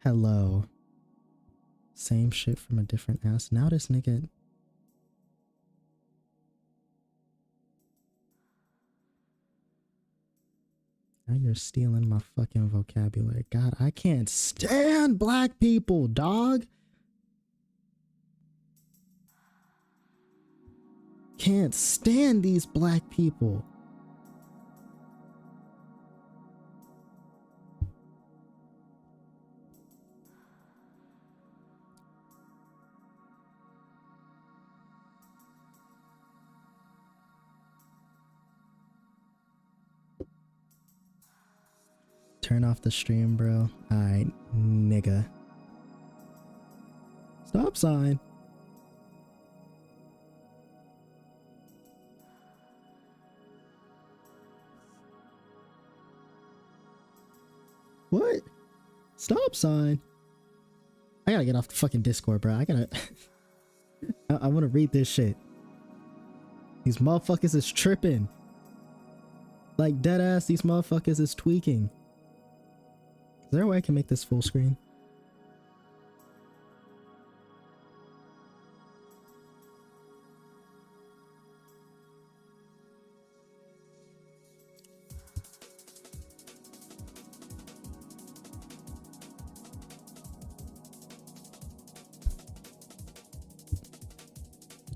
Hello. Same shit from a different ass. Now this nigga. Now you're stealing my fucking vocabulary. God, I can't stand black people, dog. Can't stand these black people. Turn off the stream, bro. Alright, nigga. Stop sign. What? Stop sign. I gotta get off the fucking Discord, bro. I gotta... I wanna read this shit. These motherfuckers is tripping. Like, dead ass, these motherfuckers is tweaking. Is there a way I can make this full screen?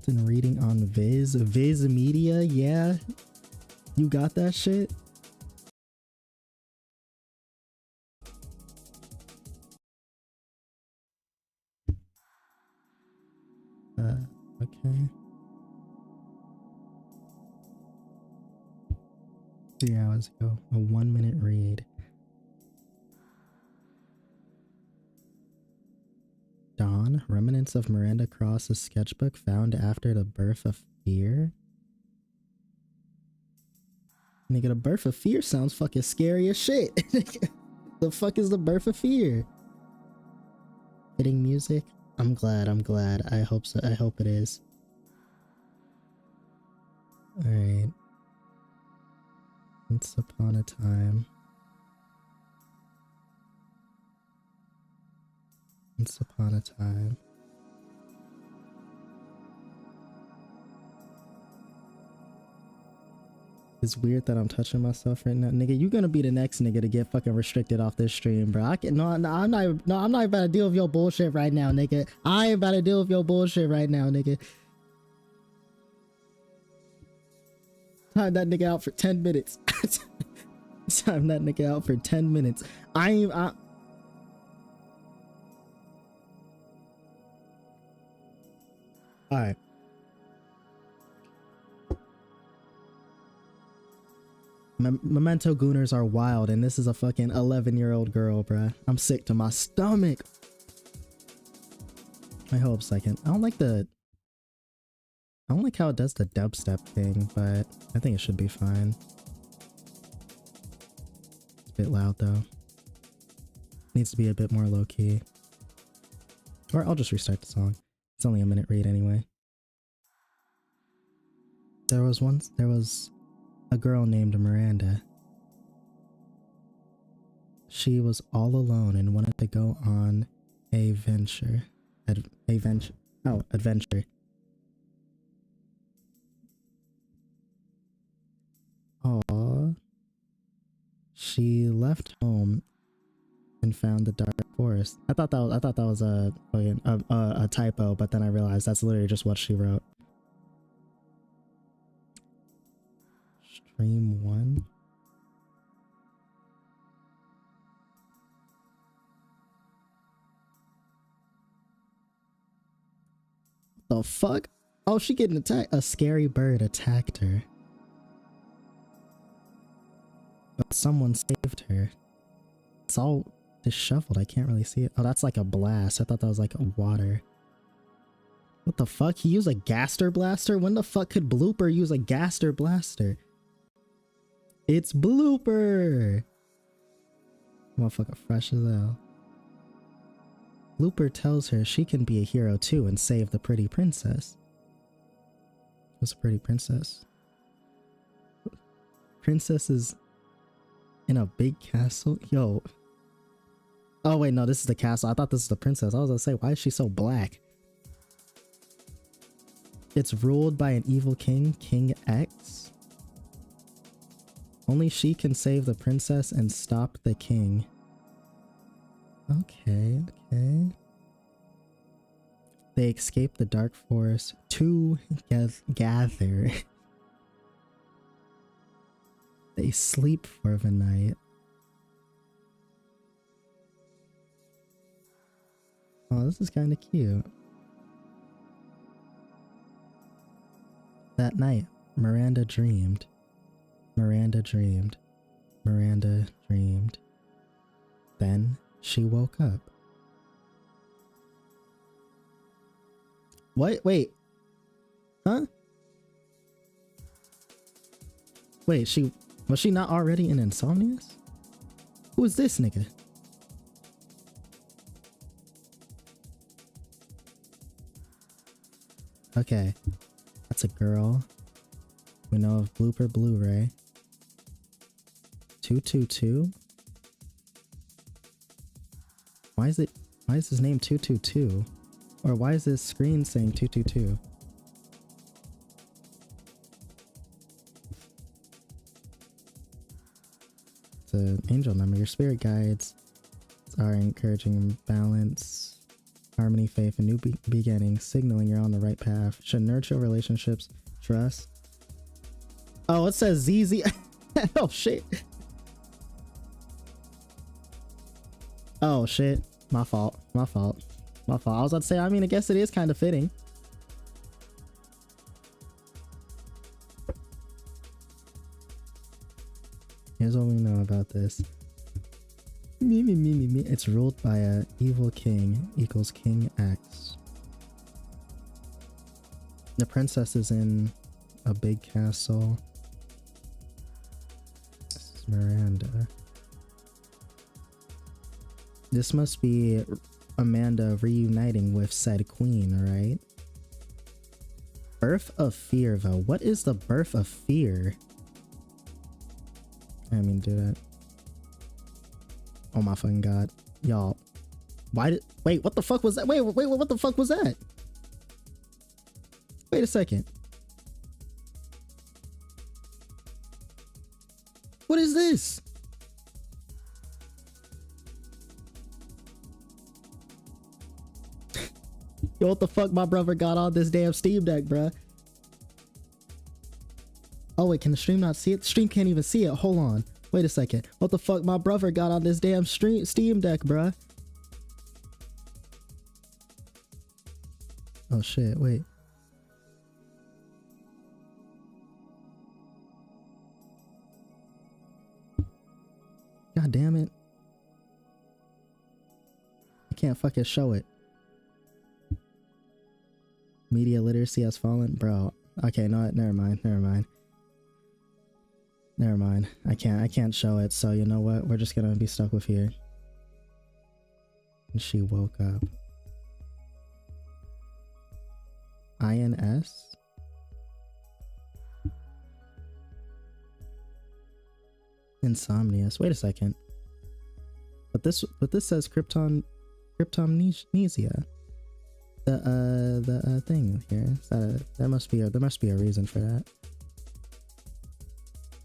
Been reading on Viz Media, yeah. You got that shit? Okay. 3 hours ago, a 1-minute read. Dawn, remnants of Miranda Cross's sketchbook found after the birth of fear? Nigga, the birth of fear sounds fucking scary as shit. The fuck is the birth of fear? Fitting music? I'm glad. I hope so. I hope it is. Alright. Once upon a time. Once upon a time. It's weird that I'm touching myself right now. Nigga, you gonna be the next nigga to get fucking restricted off this stream, bro. I'm not about to deal with your bullshit right now, nigga. I ain't about to deal with your bullshit right now, nigga. Time that nigga out for 10 minutes. Time that nigga out for 10 minutes. Alright. Memento Gooners are wild, and this is a fucking 11-year-old girl, bruh. I'm sick to my stomach. I hope second. I don't like how it does the dubstep thing, but I think it should be fine. It's a bit loud though. Needs to be a bit more low-key. Or I'll just restart the song. It's only a minute read anyway. There was a girl named Miranda. She was all alone and wanted to go on a adventure. Aww. She left home and found the dark forest. I thought that was a typo, but then I realized that's literally just what she wrote. Stream 1. The fuck? Oh, she getting attacked. A scary bird attacked her. But someone saved her. It's all disheveled. I can't really see it. Oh, that's like a blast. I thought that was like water. What the fuck? He used a Gaster Blaster? When the fuck could Blooper use a Gaster Blaster? It's Blooper! Motherfucker fresh as hell. Blooper tells her she can be a hero too and save the pretty princess. What's a pretty princess? Princess is in a big castle? Yo. Oh wait, no, this is the castle. I thought this is the princess. I was gonna say, why is she so black? It's ruled by an evil king, King X. Only she can save the princess and stop the king. Okay, okay. They escape the dark forest gather. They sleep for the night. Oh, this is kind of cute. That night, Miranda dreamed. Miranda dreamed. Miranda dreamed. Then she woke up. What? Wait. Huh? Wait, was she not already in Insomnius? Who is this nigga? Okay. That's a girl. We know of Blooper Blu-ray. 222? Why is his name 222? Or why is this screen saying 222? It's an angel number. Your spirit guides are encouraging balance, harmony, faith, and new beginnings, signaling you're on the right path. Should nurture relationships, trust. Oh, it says ZZ. Oh shit. Oh shit. My fault. My fault. My fault. I was about to say, I mean, I guess it is kind of fitting. Here's what we know about this. It's ruled by a evil king equals King X. The princess is in a big castle. This is Miranda. This must be Amanda reuniting with said queen, right? Birth of fear, though. What is the birth of fear? I mean, do that. Oh my fucking god. Y'all. Wait, what the fuck was that? Wait, what the fuck was that? Wait a second. What is this? Yo, what the fuck my brother got on this damn Steam Deck, bruh? Oh wait, can the stream not see it? The stream can't even see it. Hold on. Wait a second. What the fuck my brother got on this damn Steam Deck, bruh? Oh shit, wait. God damn it. I can't fucking show it. Media literacy has fallen, bro. Okay, no, never mind. I can't show it, so you know what? We're just gonna be stuck with here. And she woke up. INS? Insomnius. Wait a second. But this says kryptomnesia. The thing here. There must be a reason for that.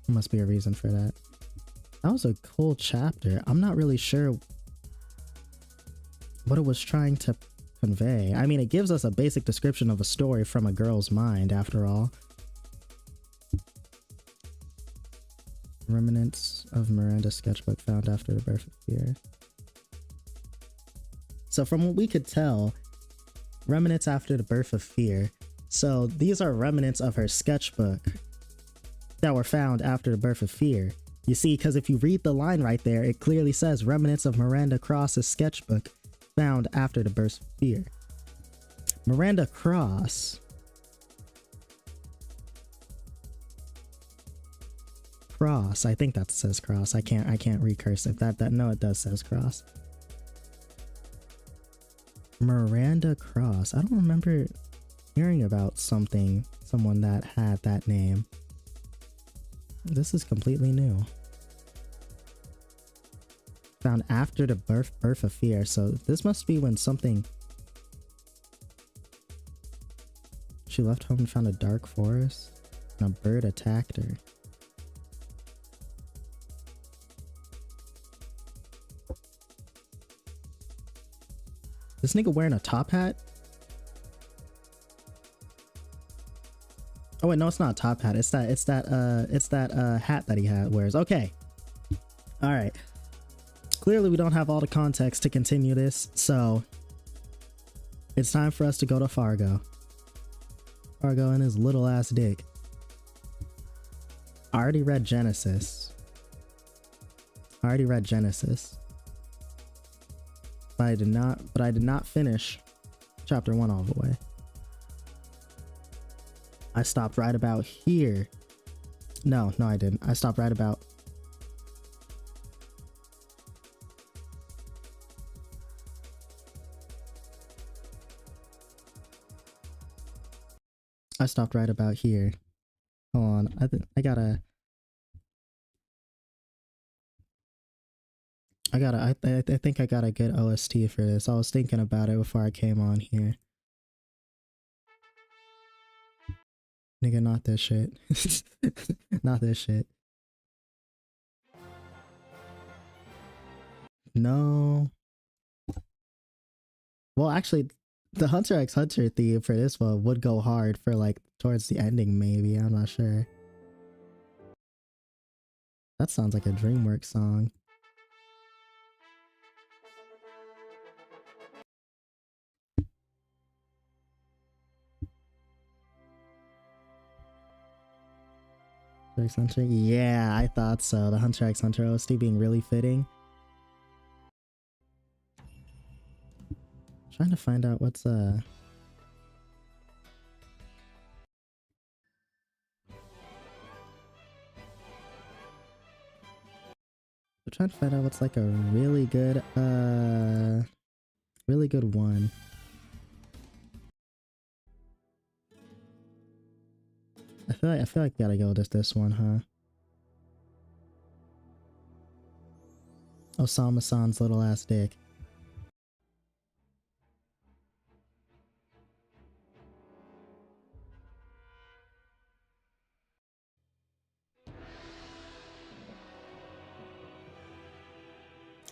There must be a reason for that. That was a cool chapter. I'm not really sure what it was trying to convey. I mean, it gives us a basic description of a story from a girl's mind, after all. Remnants of Miranda's sketchbook found after the birth of fear. So from what we could tell, remnants after the birth of fear. So these are remnants of her sketchbook that were found after the birth of fear. You see, because if you read the line right there, it clearly says remnants of Miranda Cross's sketchbook found after the birth of fear. Miranda Cross. Cross. I think that says cross. I can't read cursive. That no, it does says cross. Miranda Cross. I don't remember hearing about someone that had that name. This is completely new. Found after the birth of fear. So this must be when something. She left home and found a dark forest, and a bird attacked her. This nigga wearing a top hat? Oh wait, no, it's not a top hat. It's that hat that he wears. Okay. All right. Clearly we don't have all the context to continue this, so it's time for us to go to Fargo. Fargo and his little ass dick. I already read Genesis. But I did not finish chapter 1 all the way. I stopped right about here. No, I didn't. I stopped right about. I stopped right about here. Hold on. I think I gotta get OST for this. I was thinking about it before I came on here. Nigga, not this shit. Not this shit. No. Well, actually, the Hunter x Hunter theme for this one would go hard for like towards the ending, maybe. I'm not sure. That sounds like a DreamWorks song. Hunter x Hunter? Yeah, I thought so. The Hunter x Hunter OST being really fitting. Trying to find out what's I'm trying to find out what's like a really good one. I feel like I gotta go with this one, huh? Osama-san's little ass dick.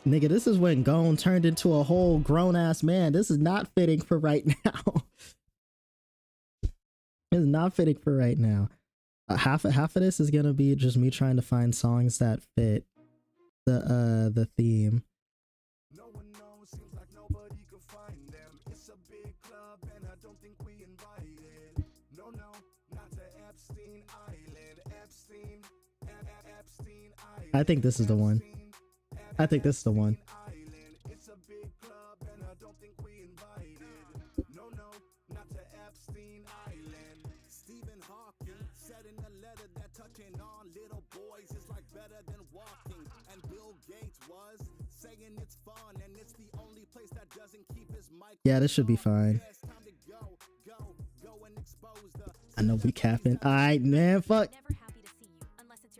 Nigga, this is when Gon turned into a whole grown-ass man. This is not fitting for right now. It's not fitting for right now. Half of this is gonna be just me trying to find songs that fit the theme. No one knows, seems like nobody can find them. It's a big club and I don't think we invited. No, not to Epstein Island. Epstein Island. I think this is the one. I think this is the one. It's a big club and I don't think we invited. No, not to Epstein Island. Stephen Hawking said in a letter that touching on little boys is like better than walking. And Bill Gates was saying it's fun and it's the only place that doesn't keep his mic. Yeah, this should be fine. I know we capping. Alright, man, fuck.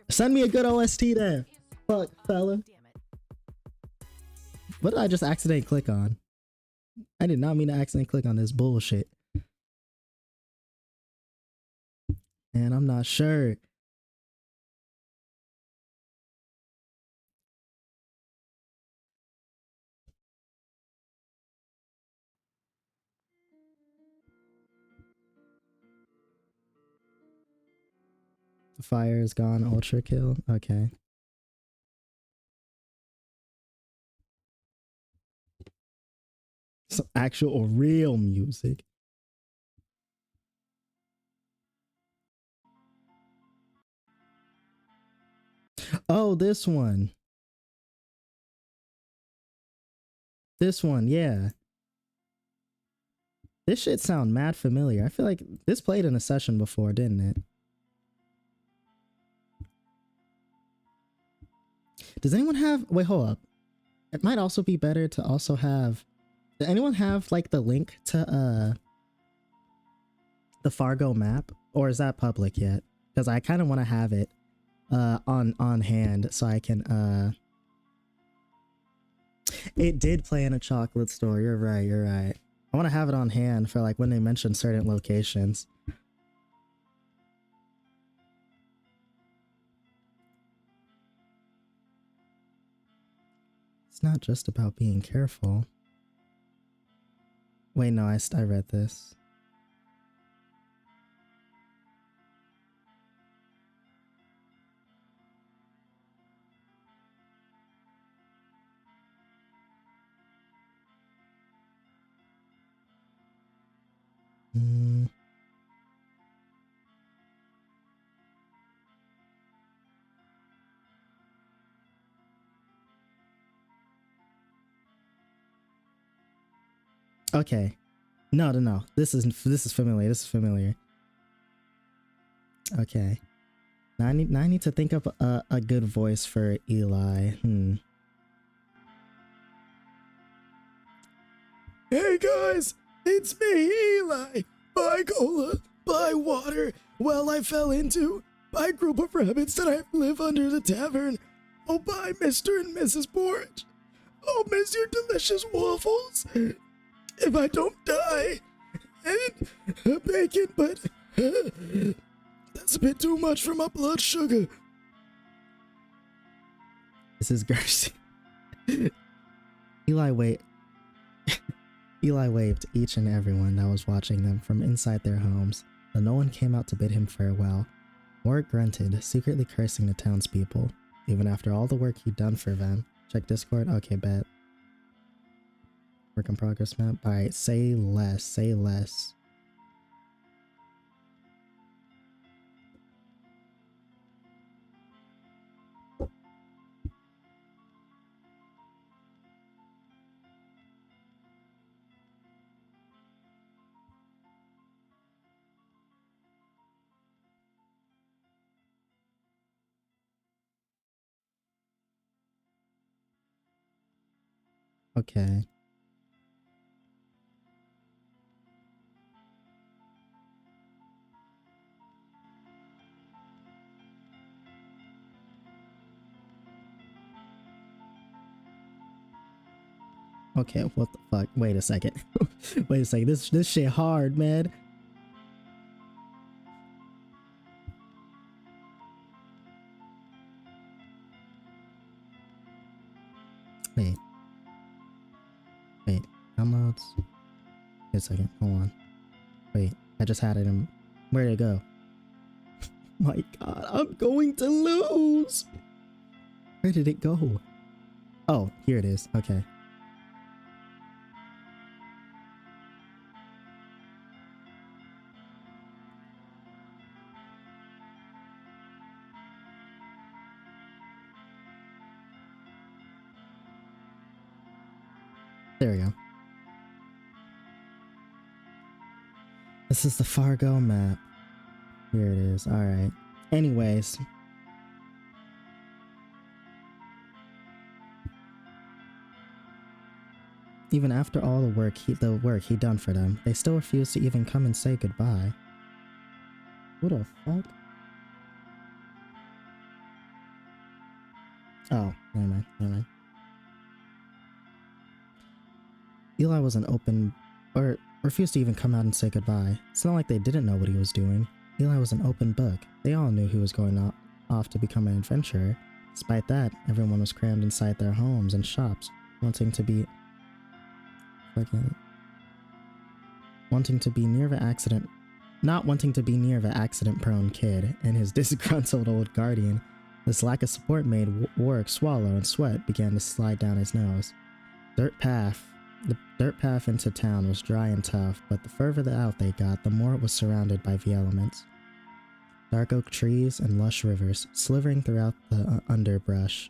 Send me a good OST then. Fuck, fella. What did I just accidentally click on? I did not mean to accidentally click on this bullshit. And I'm not sure. The fire is gone, ultra kill. Okay. Some actual or real music. Oh, this one. This one, yeah. This shit sound mad familiar. I feel like this played in a session before, didn't it? Does anyone have... Wait, hold up. It might also be better to also have... Does anyone have, like, the link to, the Fargo map? Or is that public yet? Because I kind of want to have it, on hand so I can, It did play in a chocolate store. You're right, you're right. I want to have it on hand for, like, when they mention certain locations. It's not just about being careful. Wait, no, I read this. Okay. No. This is familiar. This is familiar. Okay. Now I need to think of a good voice for Eli. Hey guys, it's me, Eli. Buy cola, buy water. Well, I fell into by a group of rabbits that I live under the tavern. Oh, bye, Mr. and Mrs. Porridge. Oh, miss your delicious waffles. If I don't die, and bacon, but that's a bit too much for my blood sugar. This is Gercy. Eli waved each and everyone that was watching them from inside their homes, though no one came out to bid him farewell. Warwick grunted, secretly cursing the townspeople, even after all the work he'd done for them. Check Discord? Okay, bet. Work in progress map? Alright, say less, say less. Okay. Okay, what the fuck? Wait a second. Wait a second. This shit hard, man. Wait. Downloads. Wait a second. Hold on. Wait. I just had it in. Where did it go? My god, I'm going to lose. Where did it go? Oh, here it is. Okay. There we go. This is the Fargo map. Here it is. Alright. Anyways. Even after all the work he'd done for them, they still refused to even come and say goodbye. What the fuck? Oh, never mind. Eli was refused to even come out and say goodbye. It's not like they didn't know what he was doing. Eli was an open book. They all knew he was going off to become an adventurer. Despite that, everyone was crammed inside their homes and shops, not wanting to be near the accident-prone kid and his disgruntled old guardian. This lack of support made Warwick swallow, and sweat began to slide down his nose. The dirt path into town was dry and tough, but the further out they got, the more it was surrounded by the elements. Dark oak trees and lush rivers slithering throughout the underbrush.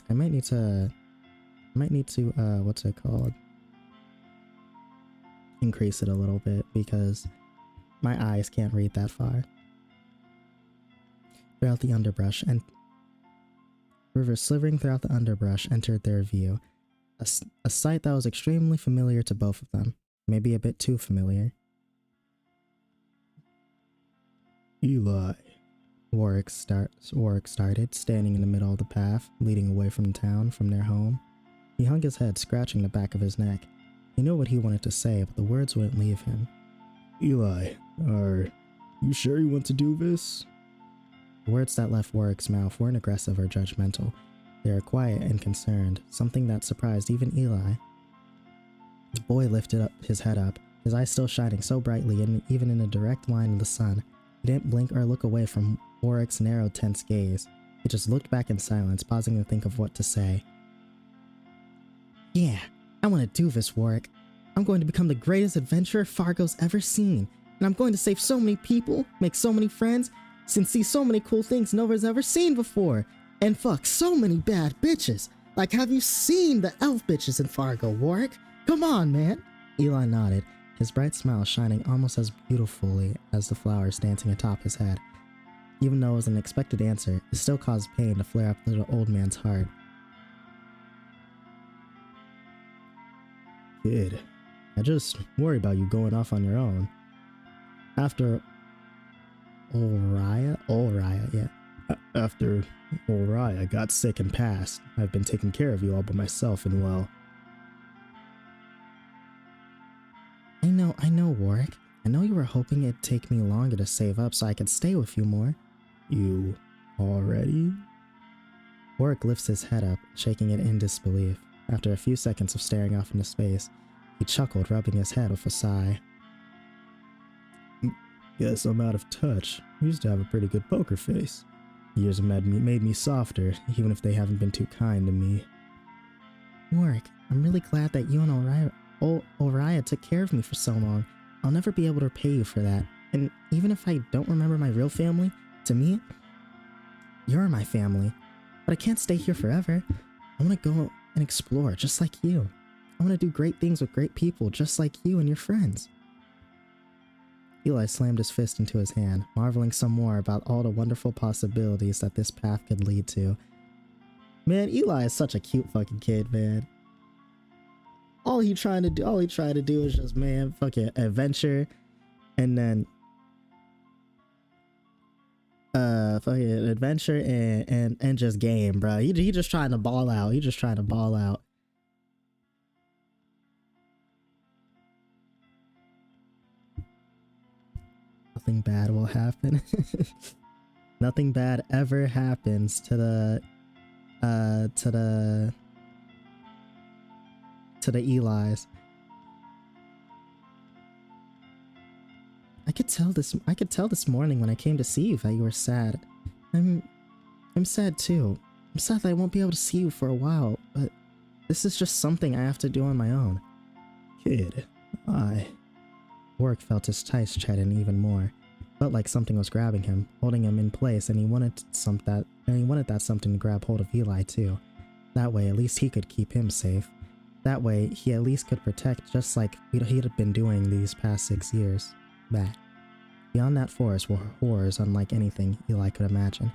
I might need to I might need to, what's it called? Increase it a little bit because my eyes can't read that far. Throughout the underbrush, and rivers slithering throughout the underbrush entered their view. A sight that was extremely familiar to both of them. Maybe a bit too familiar. Eli. Warwick started, standing in the middle of the path, leading away from town, from their home. He hung his head, scratching the back of his neck. He knew what he wanted to say, but the words wouldn't leave him. Eli, are you sure you want to do this? The words that left Warwick's mouth weren't aggressive or judgmental. They were quiet and concerned, something that surprised even Eli. The boy lifted up his head up, his eyes still shining so brightly, and even in a direct line of the sun. He didn't blink or look away from Warwick's narrow, tense gaze. He just looked back in silence, pausing to think of what to say. Yeah, I want to do this, Warwick. I'm going to become the greatest adventurer Fargo's ever seen. And I'm going to save so many people, make so many friends, and see so many cool things nobody's ever seen before. And fuck so many bad bitches. Like, have you seen the elf bitches in Fargo, Warwick? Come on, man. Eli nodded, his bright smile shining almost as beautifully as the flowers dancing atop his head. Even though it was an expected answer, it still caused pain to flare up the old man's heart. Kid, I just worry about you going off on your own. After Oriah, yeah. After Oriah got sick and passed, I've been taking care of you all by myself, and well... I know, Warwick. I know you were hoping it'd take me longer to save up so I could stay with you more. You already? Warwick lifts his head up, shaking it in disbelief. After a few seconds of staring off into space, he chuckled, rubbing his head with a sigh. Guess I'm out of touch. I used to have a pretty good poker face. Years have made me softer, even if they haven't been too kind to me. Warwick, I'm really glad that you and Oriah took care of me for so long. I'll never be able to repay you for that. And even if I don't remember my real family, to me, you're my family. But I can't stay here forever. I want to go and explore, just like you. I want to do great things with great people, just like you and your friends. Eli slammed his fist into his hand, marveling some more about all the wonderful possibilities that this path could lead to. Man, Eli is such a cute fucking kid, man. All he trying to do is just, man, fucking adventure, and then fucking adventure and just game, bro. He just trying to ball out. He just trying to ball out. Nothing bad will happen. Nothing bad ever happens to the Elis. I could tell this morning when I came to see you that you were sad. I'm sad too. I'm sad that I won't be able to see you for a while, but this is just something I have to do on my own. Kid, Warwick felt his tights tighten even more. Felt like something was grabbing him, holding him in place, and he wanted that something to grab hold of Eli too. That way, at least he could keep him safe. That way, he at least could protect, just like he had been doing these past 6 years back. Beyond that forest were horrors unlike anything Eli could imagine.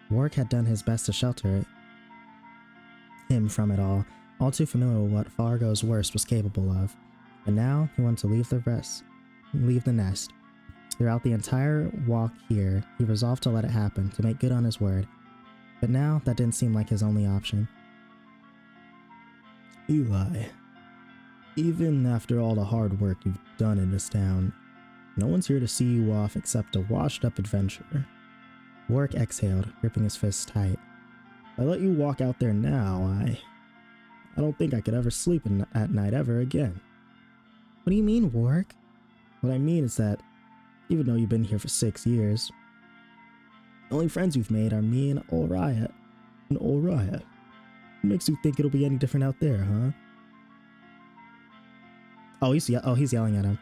Warwick had done his best to shelter him from it all too familiar with what Fargo's worst was capable of. But now, he wanted to leave the nest. Throughout the entire walk here, he resolved to let it happen, to make good on his word. But now, that didn't seem like his only option. Eli, even after all the hard work you've done in this town, no one's here to see you off except a washed-up adventurer. Warwick exhaled, gripping his fists tight. If I let you walk out there now, I don't think I could ever sleep at night ever again. What do you mean, Warwick? What I mean is that, even though you've been here for 6 years, the only friends you've made are me and Oriah. What makes you think it'll be any different out there, huh? Oh, he's yelling at him.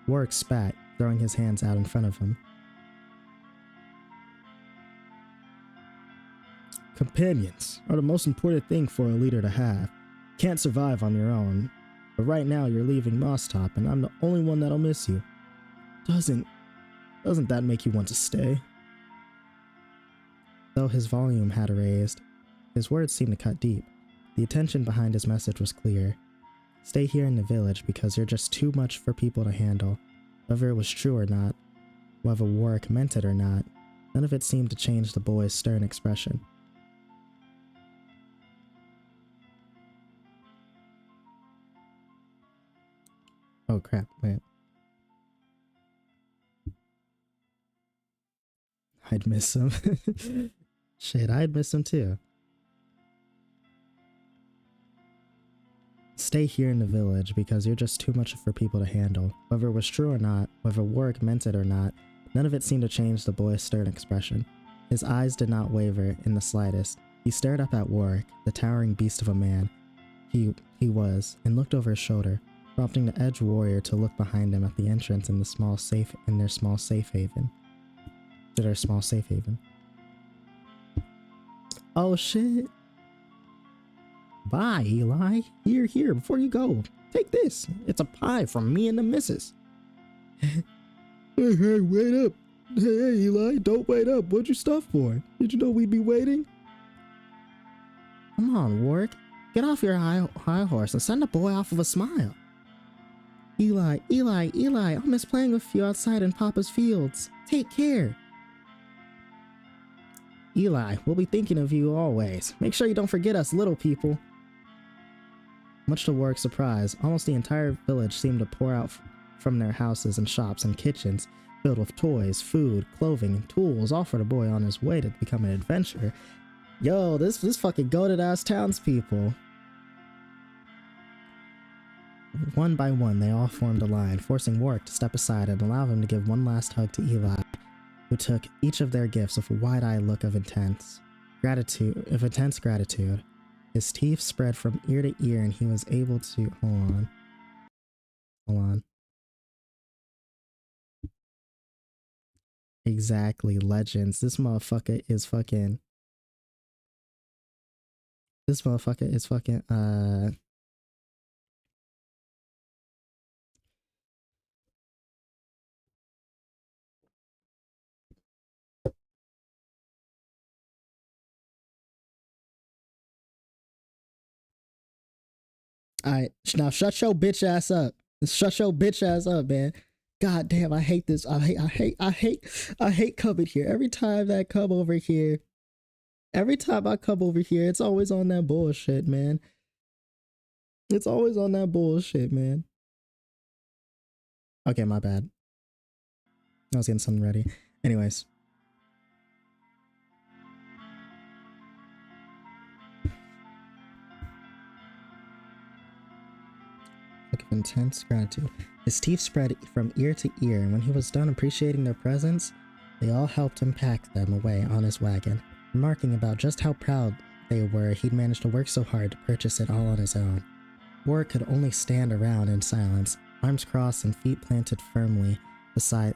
Warwick spat, throwing his hands out in front of him. Companions are the most important thing for a leader to have. Can't survive on your own. But right now you're leaving Mosstop and I'm the only one that'll miss you. Doesn't that make you want to stay? Though his volume had raised, his words seemed to cut deep. The intention behind his message was clear. Stay here in the village because you're just too much for people to handle. Whether it was true or not, whether Warwick meant it or not, none of it seemed to change the boy's stern expression. Oh crap, wait. I'd miss him. Shit, I'd miss him too. Stay here in the village because you're just too much for people to handle. Whether it was true or not, whether Warwick meant it or not, none of it seemed to change the boy's stern expression. His eyes did not waver in the slightest. He stared up at Warwick, the towering beast of a man he was, and looked over his shoulder, prompting the edge warrior to look behind him at the entrance in their small safe haven. Oh shit. Bye, Eli. Here, before you go. Take this. It's a pie from me and the missus. Hey, wait up. Hey, Eli, don't wait up. What'd you stop for? Did you know we'd be waiting? Come on, Warwick. Get off your high horse and send the boy off with a smile. Eli, I'll miss playing with you outside in Papa's fields. Take care. Eli, we'll be thinking of you always. Make sure you don't forget us little people. Much to Warwick's surprise, almost the entire village seemed to pour out from their houses and shops and kitchens, filled with toys, food, clothing, and tools, all for the boy on his way to become an adventurer. Yo, this fucking goated ass townspeople. One by one, they all formed a line, forcing Warwick to step aside and allow him to give one last hug to Eli, who took each of their gifts with a wide-eyed look of intense gratitude. His teeth spread from ear to ear and he was able to... Hold on. Exactly, legends. This motherfucker is fucking... Alright, now shut your bitch ass up. Shut your bitch ass up, man. God damn, I hate this. I hate coming here. Every time I come over here, it's always on that bullshit, man. It's always on that bullshit, man. Okay, my bad. I was getting something ready. Anyways. Look of intense gratitude. His teeth spread from ear to ear, and when he was done appreciating their presence, they all helped him pack them away on his wagon, remarking about just how proud they were he'd managed to work so hard to purchase it all on his own. Warwick could only stand around in silence, arms crossed and feet planted firmly beside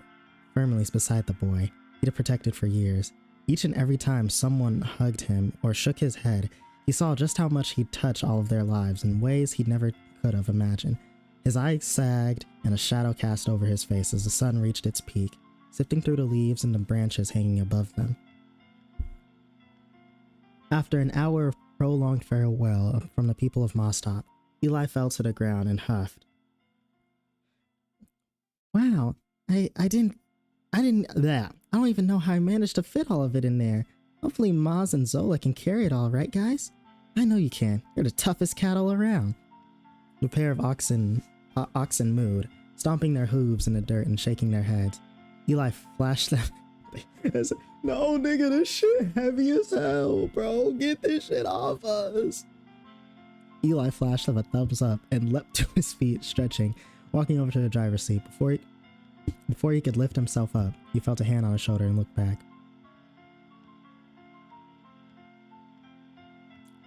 the boy he'd have protected for years. Each and every time someone hugged him or shook his head, he saw just how much he'd touch all of their lives in ways he'd never could have imagined. His eyes sagged and a shadow cast over his face as the sun reached its peak, sifting through the leaves and the branches hanging above them. After an hour of prolonged farewell from the people of Mosstop, Eli fell to the ground and huffed. Wow, I don't even know how I managed to fit all of it in there. Hopefully Maz and Zola can carry it all, right guys? I know you can. You're the toughest cattle around. The pair of oxen mooed, stomping their hooves in the dirt and shaking their heads. Eli flashed them. No, nigga, this shit heavy as hell, bro. Get this shit off us. Eli flashed them a thumbs up and leapt to his feet, stretching, walking over to the driver's seat. Before he could lift himself up, he felt a hand on his shoulder and looked back.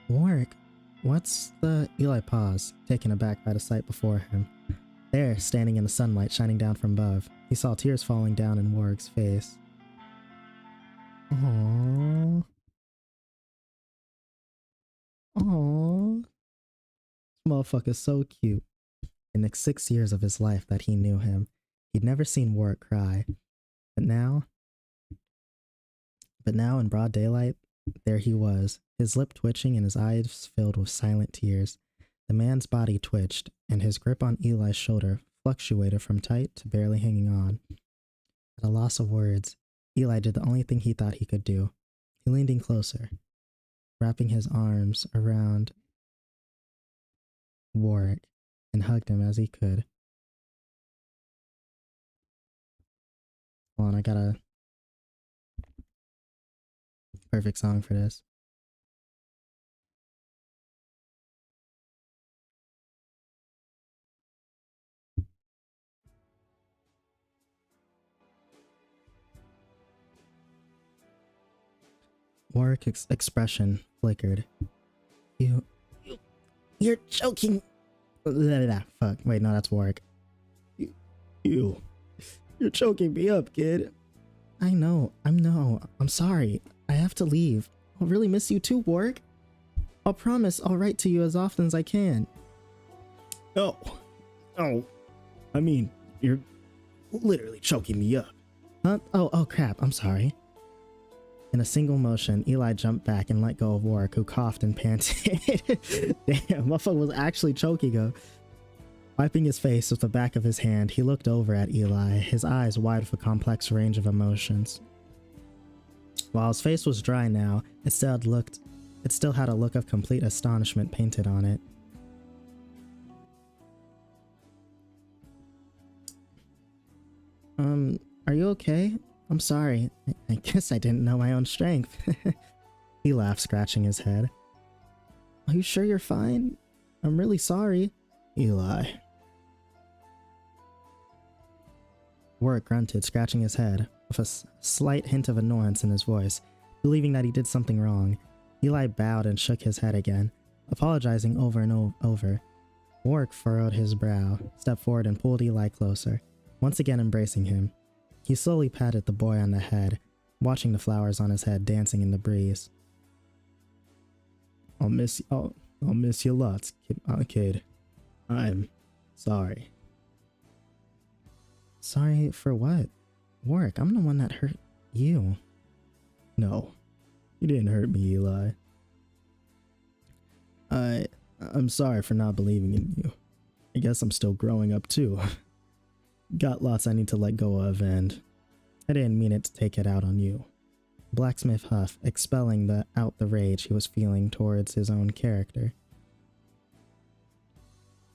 Warwick, what's the... Eli paused, taken aback by the sight before him. There, standing in the sunlight shining down from above, he saw tears falling down in Warwick's face. Aww. Aww. This motherfucker's so cute. In the 6 years of his life that he knew him, he'd never seen Warwick cry. But now in broad daylight, there he was, his lip twitching and his eyes filled with silent tears. The man's body twitched, and his grip on Eli's shoulder fluctuated from tight to barely hanging on. At a loss of words, Eli did the only thing he thought he could do. He leaned in closer, wrapping his arms around Warwick and hugged him as he could. Hold on, I got a perfect song for this. Warwick's expression flickered. You're choking. Fuck. Wait, no, that's Warwick. You're choking me up, kid. I know. I'm sorry. I have to leave. I'll really miss you too, Warwick. I'll promise I'll write to you as often as I can. Oh. I mean, you're literally choking me up. Huh? Oh crap. I'm sorry. In a single motion, Eli jumped back and let go of Warwick, who coughed and panted. Damn, motherfucker was actually choking him. Wiping his face with the back of his hand, he looked over at Eli, his eyes wide with a complex range of emotions. While his face was dry now, it still had a look of complete astonishment painted on it. Are you okay? I'm sorry. I guess I didn't know my own strength. He laughed, scratching his head. Are you sure you're fine? I'm really sorry. Eli. Warwick grunted, scratching his head, with a slight hint of annoyance in his voice, believing that he did something wrong. Eli bowed and shook his head again, apologizing over and over. Warwick furrowed his brow, stepped forward and pulled Eli closer, once again embracing him. He slowly patted the boy on the head, watching the flowers on his head dancing in the breeze. I'll miss you lots, kid. I'm sorry. Sorry for what? Warwick, I'm the one that hurt you. No, you didn't hurt me, Eli. I'm sorry for not believing in you. I guess I'm still growing up too. Got lots I need to let go of, and I didn't mean it to take it out on you. Blacksmith huffed, expelling out the rage he was feeling towards his own character.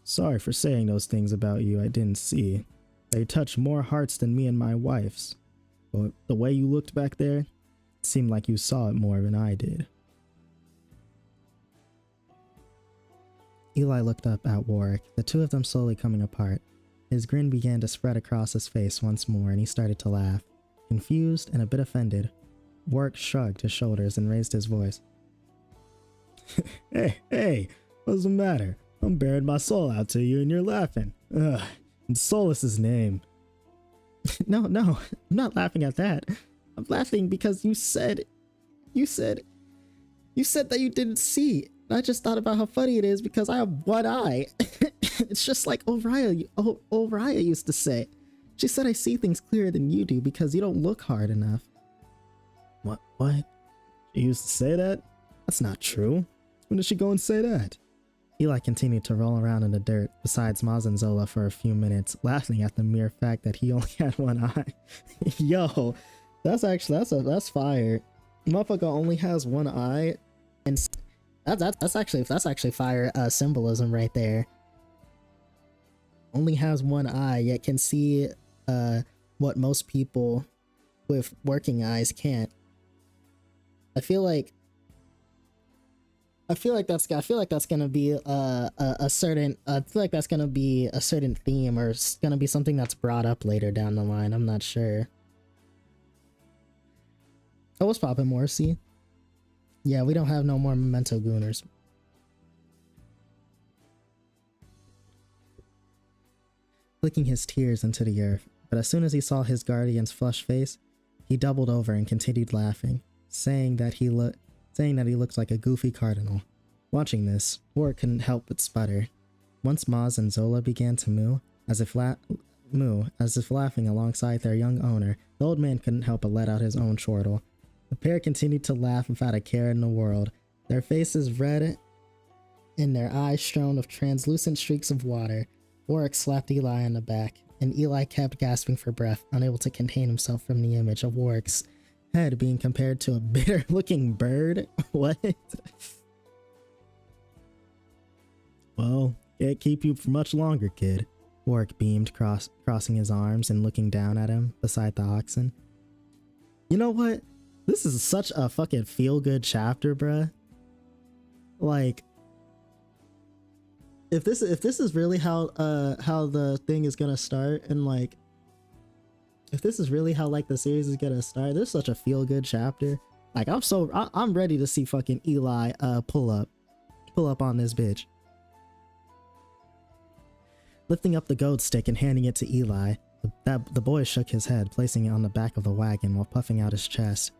Sorry for saying those things about you I didn't see. They touched more hearts than me and my wife's. But the way you looked back there, it seemed like you saw it more than I did. Eli looked up at Warwick, the two of them slowly coming apart. His grin began to spread across his face once more, and he started to laugh. Confused and a bit offended, Warwick shrugged his shoulders and raised his voice. Hey, what's the matter? I'm bearing my soul out to you and you're laughing. Ugh, in Solus's name. No, I'm not laughing at that. I'm laughing because you said that you didn't see. I just thought about how funny it is because I have one eye. It's just like Oriah used to say. She said I see things clearer than you do because you don't look hard enough. What? She used to say that? That's not true. When did she go and say that? Eli continued to roll around in the dirt beside Maz and Zola for a few minutes, laughing at the mere fact that he only had one eye. Yo, that's fire. Motherfucker only has one eye, and that's actually fire symbolism right there. Only has one eye, yet can see what most people with working eyes can't. I feel like that's gonna be a certain theme, or it's gonna be something that's brought up later down the line. I'm not sure. Oh, what's poppin', Morrissey? Yeah, we don't have no more Memento Gooners. Flicking his tears into the earth, but as soon as he saw his guardian's flushed face, he doubled over and continued laughing, saying that he looked like a goofy cardinal. Watching this, Warwick couldn't help but sputter. Once Maz and Zola began to moo, as if laughing alongside their young owner, the old man couldn't help but let out his own chortle. The pair continued to laugh without a care in the world, their faces red and their eyes strewn with translucent streaks of water. Warwick slapped Eli on the back, and Eli kept gasping for breath, unable to contain himself from the image of Warwick's head being compared to a bitter-looking bird. What? Well, can't keep you for much longer, kid. Warwick beamed, crossing his arms and looking down at him beside the oxen. You know what? This is such a fucking feel-good chapter, bruh. Like, if this is really how the thing is gonna start, and like, if this is really how like the series is gonna start, this is such a feel-good chapter. Like, I'm ready to see fucking Eli pull up on this bitch. Lifting up the goat stick and handing it to Eli, the boy shook his head, placing it on the back of the wagon while puffing out his chest.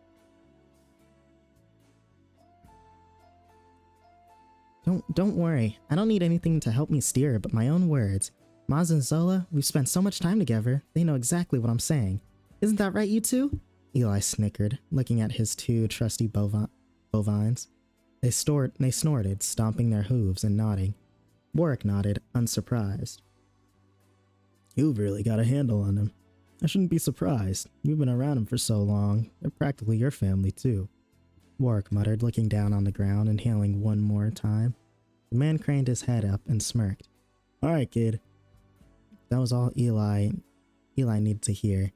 Don't worry, I don't need anything to help me steer but my own words. Maz and Zola, we've spent so much time together, they know exactly what I'm saying. Isn't that right, you two? Eli snickered, looking at his two trusty bovines. They snorted, stomping their hooves and nodding. Warwick nodded, unsurprised. You've really got a handle on them. I shouldn't be surprised. You've been around them for so long. They're practically your family, too. Warwick muttered, looking down on the ground, inhaling one more time. The man craned his head up and smirked. Alright, kid. That was all Eli needed to hear.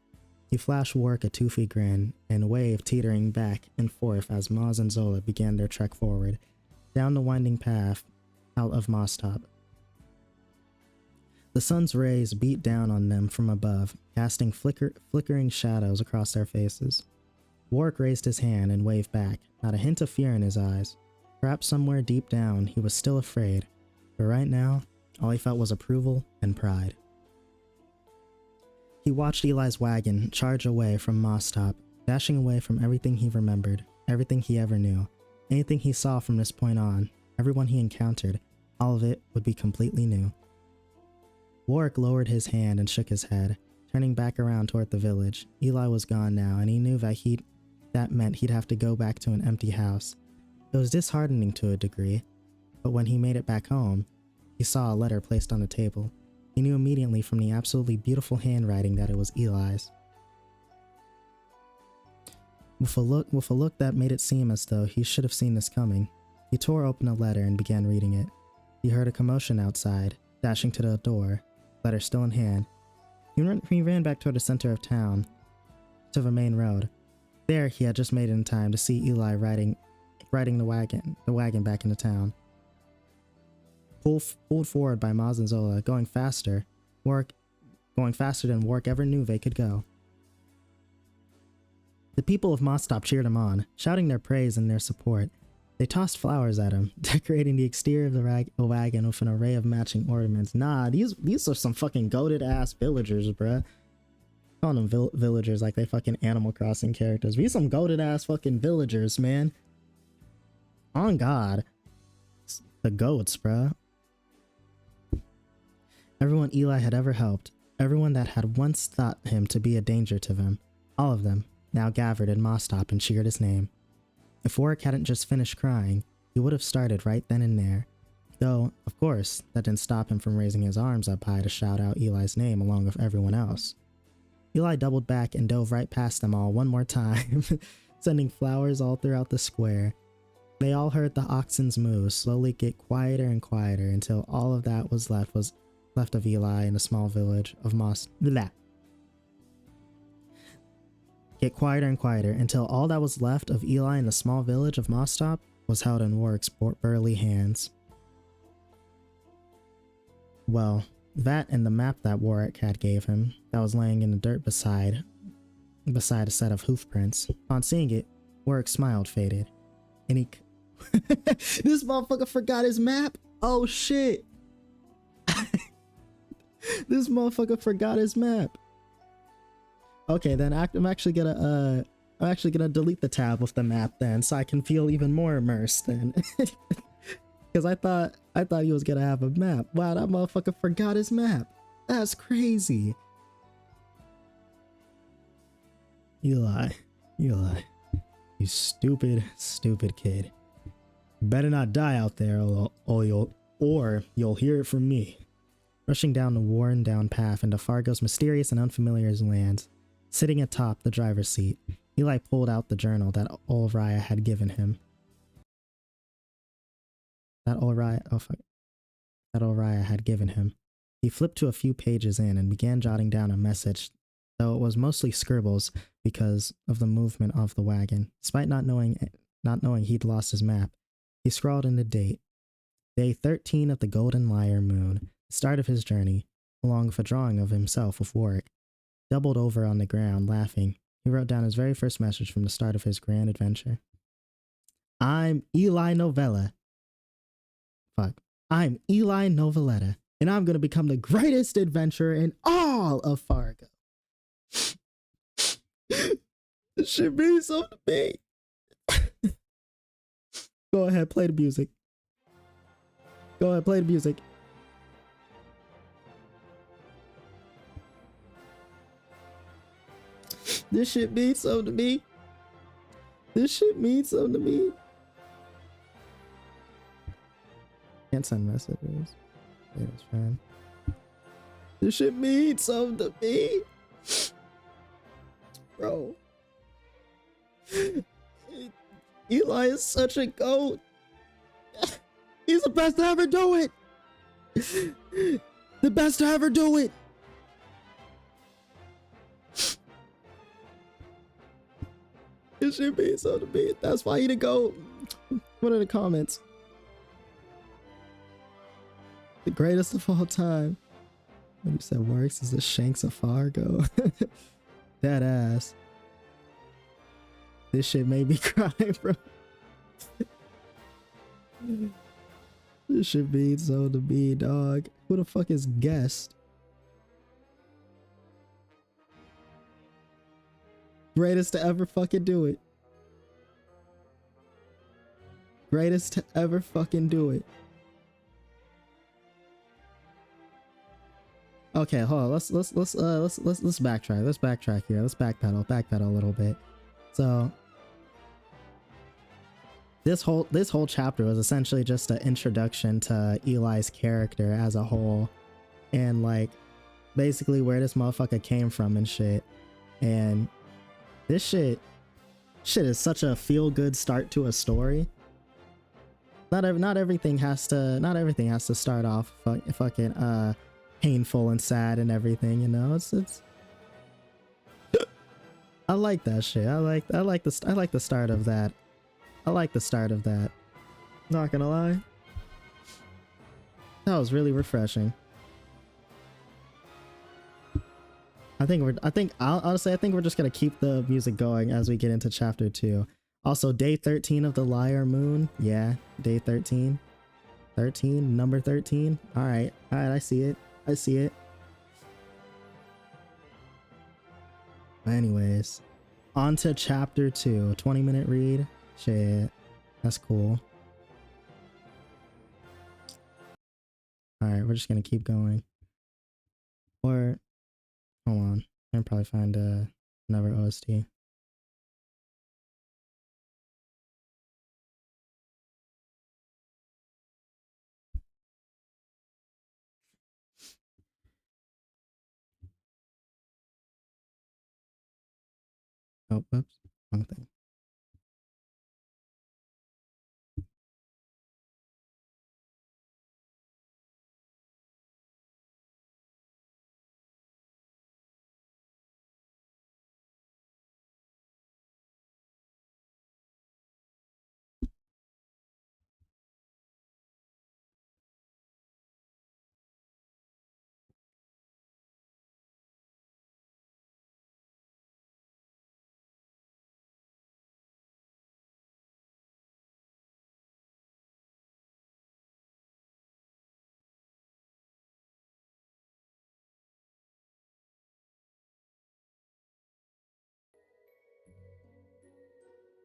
He flashed Warwick a toothy grin and waved, teetering back and forth as Maz and Zola began their trek forward, down the winding path out of Mosstop. The sun's rays beat down on them from above, casting flickering shadows across their faces. Warwick raised his hand and waved back, not a hint of fear in his eyes. Perhaps somewhere deep down he was still afraid, but right now, all he felt was approval and pride. He watched Eli's wagon charge away from Mosstop, dashing away from everything he remembered, everything he ever knew, anything he saw from this point on, everyone he encountered, all of it would be completely new. Warwick lowered his hand and shook his head, turning back around toward the village. Eli was gone now, and he knew that meant he'd have to go back to an empty house. It was disheartening to a degree, but when he made it back home, he saw a letter placed on the table. He knew immediately from the absolutely beautiful handwriting that it was Eli's. With a look that made it seem as though he should have seen this coming, he tore open a letter and began reading it. He heard a commotion outside, dashing to the door, letter still in hand. He ran back toward the center of town, to the main road. There, he had just made it in time to see Eli riding the wagon back into town. Pulled forward by Maz and Zola, going faster than Warwick ever knew they could go. The people of Mosstop cheered him on, shouting their praise and their support. They tossed flowers at him, decorating the exterior of the wagon with an array of matching ornaments. Nah, these are some fucking goated ass villagers, bruh. Calling them villagers like they fucking Animal Crossing characters. These some goated ass fucking villagers, man. On God. The goats, bruh. Everyone Eli had ever helped, everyone that had once thought him to be a danger to them, all of them, now gathered in Mosstop and cheered his name. If Warwick hadn't just finished crying, he would have started right then and there. Though, of course, that didn't stop him from raising his arms up high to shout out Eli's name along with everyone else. Eli doubled back and dove right past them all one more time, sending flowers all throughout the square. They all heard the oxen's moo slowly get quieter and quieter until all of that was left of Eli in the small village of Get quieter and quieter until all that was left of Eli in the small village of Mosstop was held in Warwick's burly hands. Well, that and the map that Warwick had gave him, that was laying in the dirt beside a set of hoof prints. On seeing it, Warwick's smile faded, and he this motherfucker forgot his map. Oh shit. This motherfucker forgot his map. Okay, then I'm actually gonna delete the tab with the map then, so I can feel even more immersed then. Because I thought he was gonna have a map. Wow, that motherfucker forgot his map. That's crazy. Eli, Eli, you stupid, stupid kid. You better not die out there, or you'll hear it from me. Rushing down the worn-down path into Fargo's mysterious and unfamiliar lands, sitting atop the driver's seat, Eli pulled out the journal that Ulraya had given him. That Ulraya had given him. He flipped to a few pages in and began jotting down a message, though it was mostly scribbles because of the movement of the wagon. Despite not knowing he'd lost his map, he scrawled in the date. Day 13 of the Golden Lyre Moon, the start of his journey, along with a drawing of himself with Warwick. Doubled over on the ground, laughing, he wrote down his very first message from the start of his grand adventure. I'm Eli Novella. I'm Eli Novelletta, and I'm gonna become the greatest adventurer in all of Fargo. This should be something big. Go ahead, play the music. Go ahead, play the music. This shit means something to me. This shit means something to me. Can't send messages. Yeah, it's fine. This shit means something to me. Bro. Eli is such a goat. He's the best to ever do it. The best to ever do it. It should be so to be. That's why he the GOAT. What are the comments? The greatest of all time. What you said works is the Shanks of Fargo. That ass. This shit made me cry, bro. This shit means so to me, dog. Who the fuck is Guest? Greatest to ever fucking do it. Greatest to ever fucking do it. Okay, hold on. Let's backtrack. Let's backtrack here. Let's backpedal a little bit. So this whole chapter was essentially just an introduction to Eli's character as a whole, and like basically where this motherfucker came from and shit. And this shit is such a feel-good start to a story. Not everything has to start off fucking painful and sad and everything, you know. It's I like that shit. I like the start of that. I like the start of that. Not gonna lie, that was really refreshing. Honestly, I think we're just gonna keep the music going as we get into chapter 2. Also, day 13 of the Lyre Moon. Yeah, day 13. 13, number 13. All right, I see it. Anyways, on to chapter 2. 20-minute read. Shit, that's cool. All right, we're just gonna keep going. Or hold on, I can probably find another OST. Oh, whoops, wrong thing.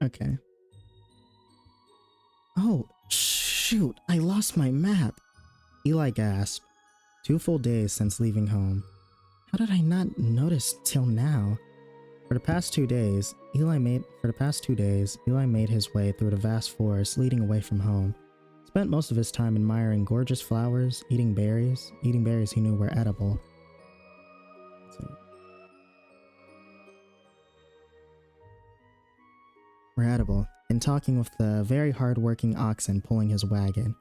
Okay. Oh, shh. shoot, I lost my map. Eli gasped. 2 full days since leaving home. How did I not notice till now? For the past 2 days, Eli made his way through the vast forest leading away from home. Spent most of his time admiring gorgeous flowers, eating berries he knew were edible. And talking with the very hard-working oxen pulling his wagon.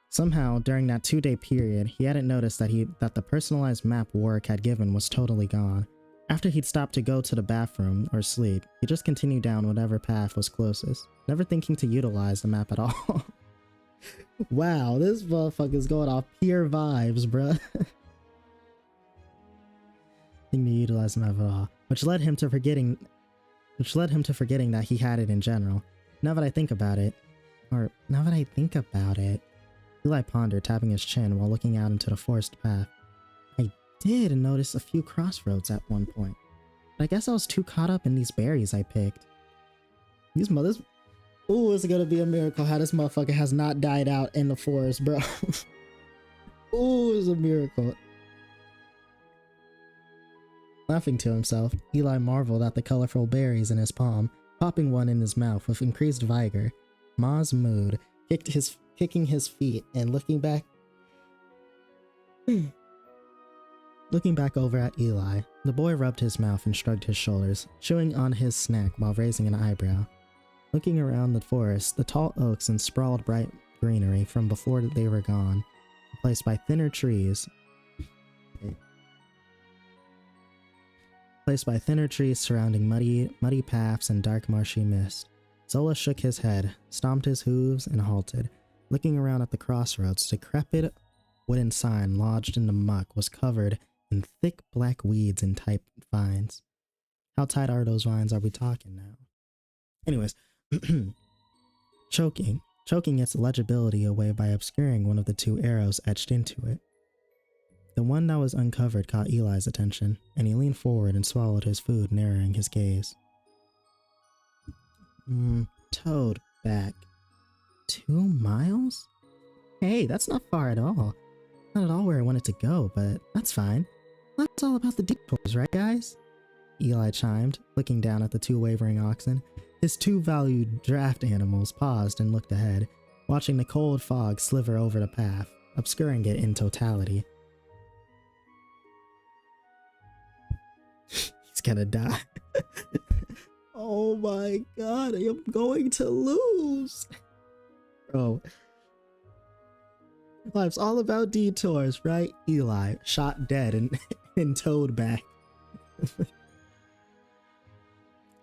Somehow, during that 2-day period, he hadn't noticed that the personalized map Warwick had given was totally gone. After he'd stopped to go to the bathroom or sleep, he just continued down whatever path was closest, never thinking to utilize the map at all. Wow, this motherfucker's going off pure vibes, bruh. Thinking to utilize the map at all, which led him to forgetting that he had it in general. Now that I think about it, Eli pondered, tapping his chin while looking out into the forest path. I did notice a few crossroads at one point, but I guess I was too caught up in these berries I picked. These mothers... Ooh, it's gonna be a miracle how this motherfucker has not died out in the forest, bro. Ooh, it's a miracle. Laughing to himself, Eli marveled at the colorful berries in his palm, popping one in his mouth with increased vigor. Ma's mood, kicking his feet and looking back over at Eli. The boy rubbed his mouth and shrugged his shoulders, chewing on his snack while raising an eyebrow. Looking around the forest, the tall oaks and sprawled bright greenery from before they were gone, replaced by thinner trees surrounding muddy paths and dark marshy mist. Zola shook his head, stomped his hooves, and halted. Looking around at the crossroads, the decrepit wooden sign lodged in the muck was covered in thick black weeds and tight vines. How tight are those vines are we talking now? Anyways, choking its legibility away by obscuring one of the 2 arrows etched into it. The one that was uncovered caught Eli's attention, and he leaned forward and swallowed his food, narrowing his gaze. Toad back. 2 miles? Hey, that's not far at all. Not at all where I wanted to go, but that's fine. That's all about the detours, right, guys? Eli chimed, looking down at the 2 wavering oxen. His 2 valued draft animals paused and looked ahead, watching the cold fog sliver over the path, obscuring it in totality. He's gonna die. Oh my god, I am going to lose. Bro. Life's all about detours, right? Eli, shot dead and towed back.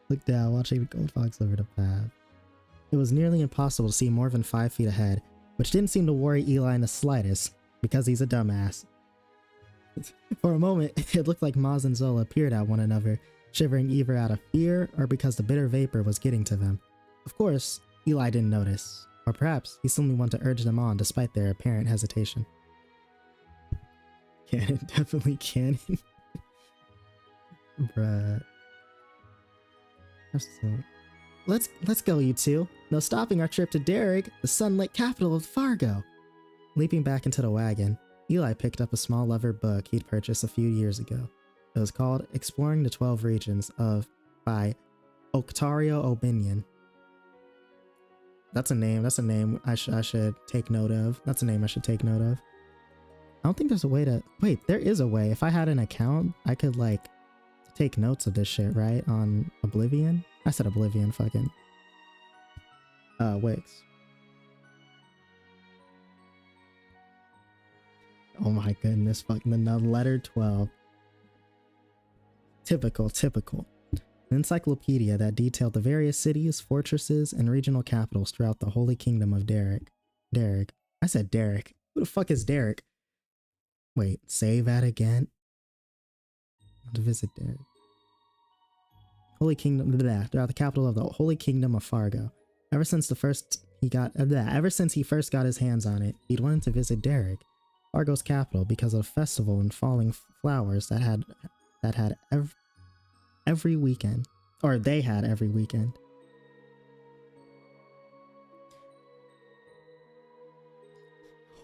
Looked down, watching the gold fox over the path. It was nearly impossible to see more than 5 feet ahead, which didn't seem to worry Eli in the slightest, because he's a dumbass. For a moment, it looked like Maz and Zola peered at one another, shivering either out of fear or because the bitter vapor was getting to them. Of course, Eli didn't notice, or perhaps he simply wanted to urge them on despite their apparent hesitation. Cannon, definitely cannon. Bruh. Let's go, you 2. No stopping our trip to Derrig, the sunlit capital of Fargo. Leaping back into the wagon, Eli picked up a small leather book he'd purchased a few years ago. It was called Exploring the 12 Regions by Octavio O'Binion. That's a name I should take note of. That's a name I should take note of. I don't think there's a way to... Wait, there is a way. If I had an account, I could, like, take notes of this shit, right? On Oblivion? I said Oblivion, fucking. Wix. Oh my goodness, fucking the letter 12. Typical. An encyclopedia that detailed the various cities, fortresses, and regional capitals throughout the Holy Kingdom of Derrig. I said Derek. Who the fuck is Derek? Wait, say that again? To visit Derrig. Holy Kingdom, throughout the capital of the Holy Kingdom of Fargo. Ever since he first got his hands on it, he'd wanted to visit Derrig, Fargo's capital, because of the festival and falling flowers that had every weekend, or they had every weekend.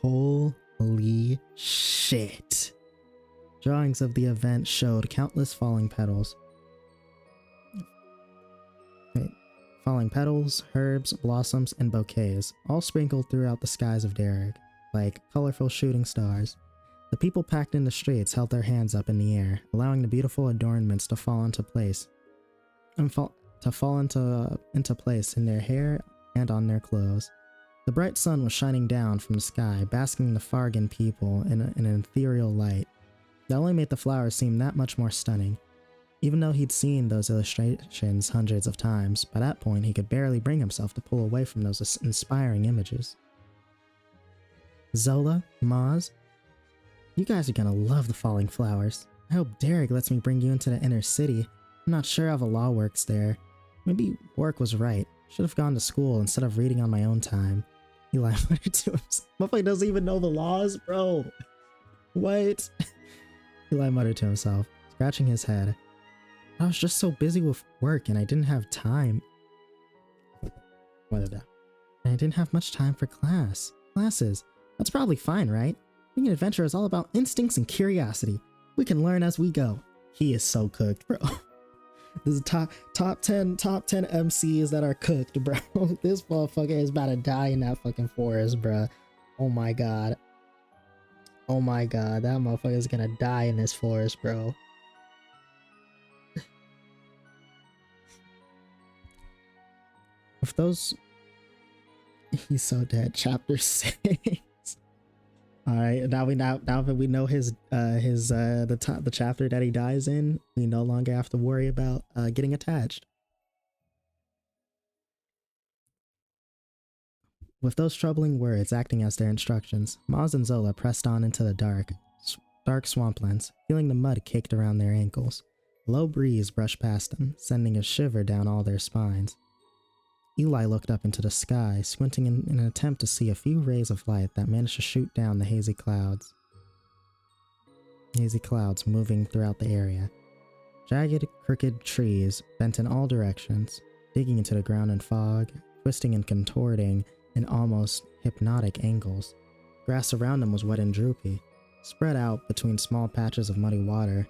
Holy shit. Drawings of the event showed countless falling petals. Falling petals, herbs, blossoms, and bouquets, all sprinkled throughout the skies of Derek, like colorful shooting stars. The people packed in the streets held their hands up in the air, allowing the beautiful adornments to fall into place, into place in their hair and on their clothes. The bright sun was shining down from the sky, basking the Fargan people in an ethereal light that only made the flowers seem that much more stunning. Even though he'd seen those illustrations hundreds of times, by that point he could barely bring himself to pull away from those inspiring images. Zola, Maz, you guys are gonna love the falling flowers. I hope Derek lets me bring you into the inner city. I'm not sure how the law works there. Maybe Warwick was right. Should have gone to school instead of reading on my own time. Eli muttered to himself. Motherfucker doesn't even know the laws, bro. What? Eli muttered to himself, scratching his head. I was just so busy with work and I didn't have time. And I didn't have much time for classes. That's probably fine, right? Being an adventurer is all about instincts and curiosity. We can learn as we go. He is so cooked, bro. This is top 10 MCs that are cooked, bro. This motherfucker is about to die in that fucking forest, bro. Oh my god. Oh my god, that motherfucker is gonna die in this forest, bro. If those... He's so dead. Chapter 6. Alright, now that we know the chapter that he dies in, we no longer have to worry about getting attached. With those troubling words acting as their instructions, Maz and Zola pressed on into the dark swamplands, feeling the mud caked around their ankles. A low breeze brushed past them, sending a shiver down all their spines. Eli looked up into the sky, squinting in an attempt to see a few rays of light that managed to shoot down the hazy clouds moving throughout the area. Jagged, crooked trees bent in all directions, digging into the ground in fog, twisting and contorting in almost hypnotic angles. Grass around them was wet and droopy, spread out between small patches of muddy water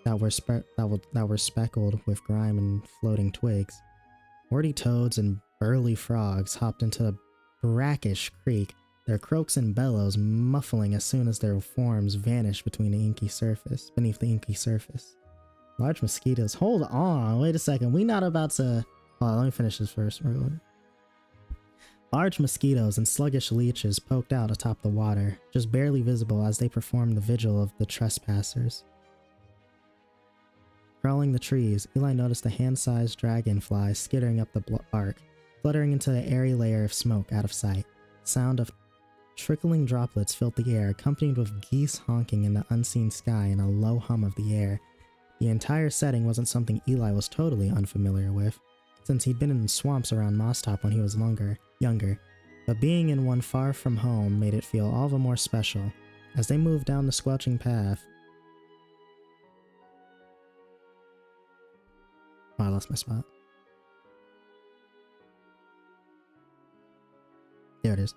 that were speckled with grime and floating twigs. Warty toads and burly frogs hopped into the brackish creek, their croaks and bellows muffling as soon as their forms vanished beneath the inky surface. Large mosquitoes. Hold on, wait a second. We not about to... Hold on, let me finish this first. Large mosquitoes and sluggish leeches poked out atop the water, just barely visible as they performed the vigil of the trespassers. Crawling the trees, Eli noticed a hand-sized dragonfly skittering up the bark, fluttering into the airy layer of smoke out of sight. Sound of trickling droplets filled the air, accompanied with geese honking in the unseen sky and a low hum of the air. The entire setting wasn't something Eli was totally unfamiliar with, since he'd been in the swamps around Mostop when he was younger, but being in one far from home made it feel all the more special. As they moved down the squelching path... Oh, I lost my spot. There it is.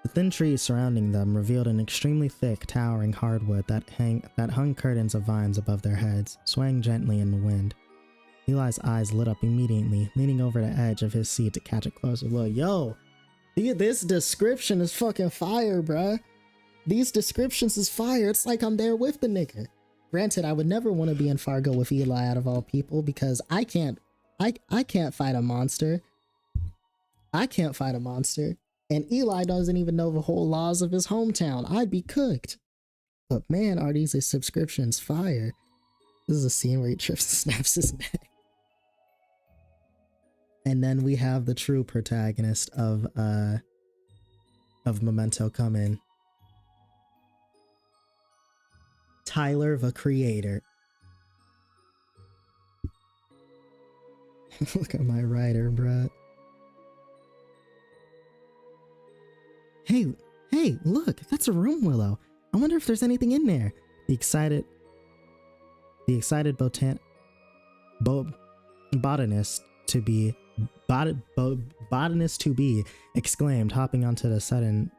The thin trees surrounding them revealed an extremely thick, towering hardwood that hung curtains of vines above their heads, swaying gently in the wind. Eli's eyes lit up immediately, leaning over the edge of his seat to catch a closer look. Yo, this description is fucking fire, bruh. These descriptions is fire. It's like I'm there with the nigga. Granted, I would never want to be in Fargo with Eli out of all people because I can't fight a monster. I can't fight a monster. And Eli doesn't even know the whole laws of his hometown. I'd be cooked. But man, are these subscriptions fire. This is a scene where he trips and snaps his neck. And then we have the true protagonist of Memento come in. Tyler, the creator. Look at my writer, bruh. Hey, look, that's a room willow. I wonder if there's anything in there. The excited botanist to be Botanist to be exclaimed, hopping onto the sodden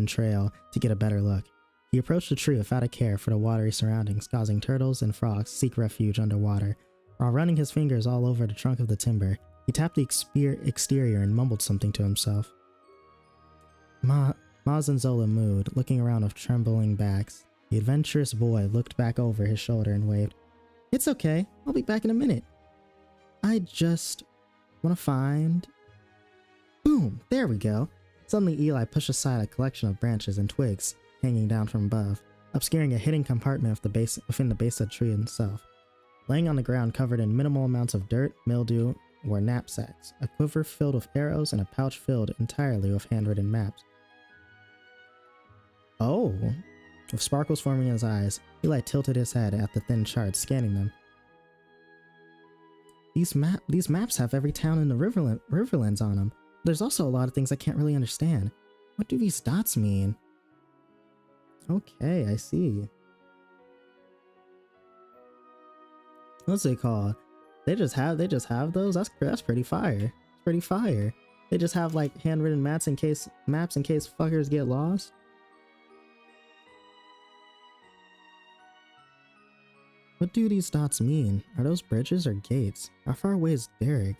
trail to get a better look. He approached the tree without a care for the watery surroundings, causing turtles and frogs to seek refuge underwater. While running his fingers all over the trunk of the timber, he tapped the exterior and mumbled something to himself. Maz and Zola moved, looking around with trembling backs. The adventurous boy looked back over his shoulder and waved. "It's okay, I'll be back in a minute. I just want to find..." Boom! There we go! Suddenly Eli pushed aside a collection of branches and twigs hanging down from above, obscuring a hidden compartment within the base of the tree itself. Laying on the ground covered in minimal amounts of dirt, mildew, were knapsacks, a quiver filled with arrows, and a pouch filled entirely with handwritten maps. Oh! With sparkles forming in his eyes, Eli tilted his head at the thin charts, scanning them. These maps have every town in the Riverlands on them. There's also a lot of things I can't really understand. What do these dots mean? Okay, I see. What's it called? They just have those? That's pretty fire. It's pretty fire. They just have like handwritten maps in case fuckers get lost. What do these dots mean? Are those bridges or gates? How far away is Derek?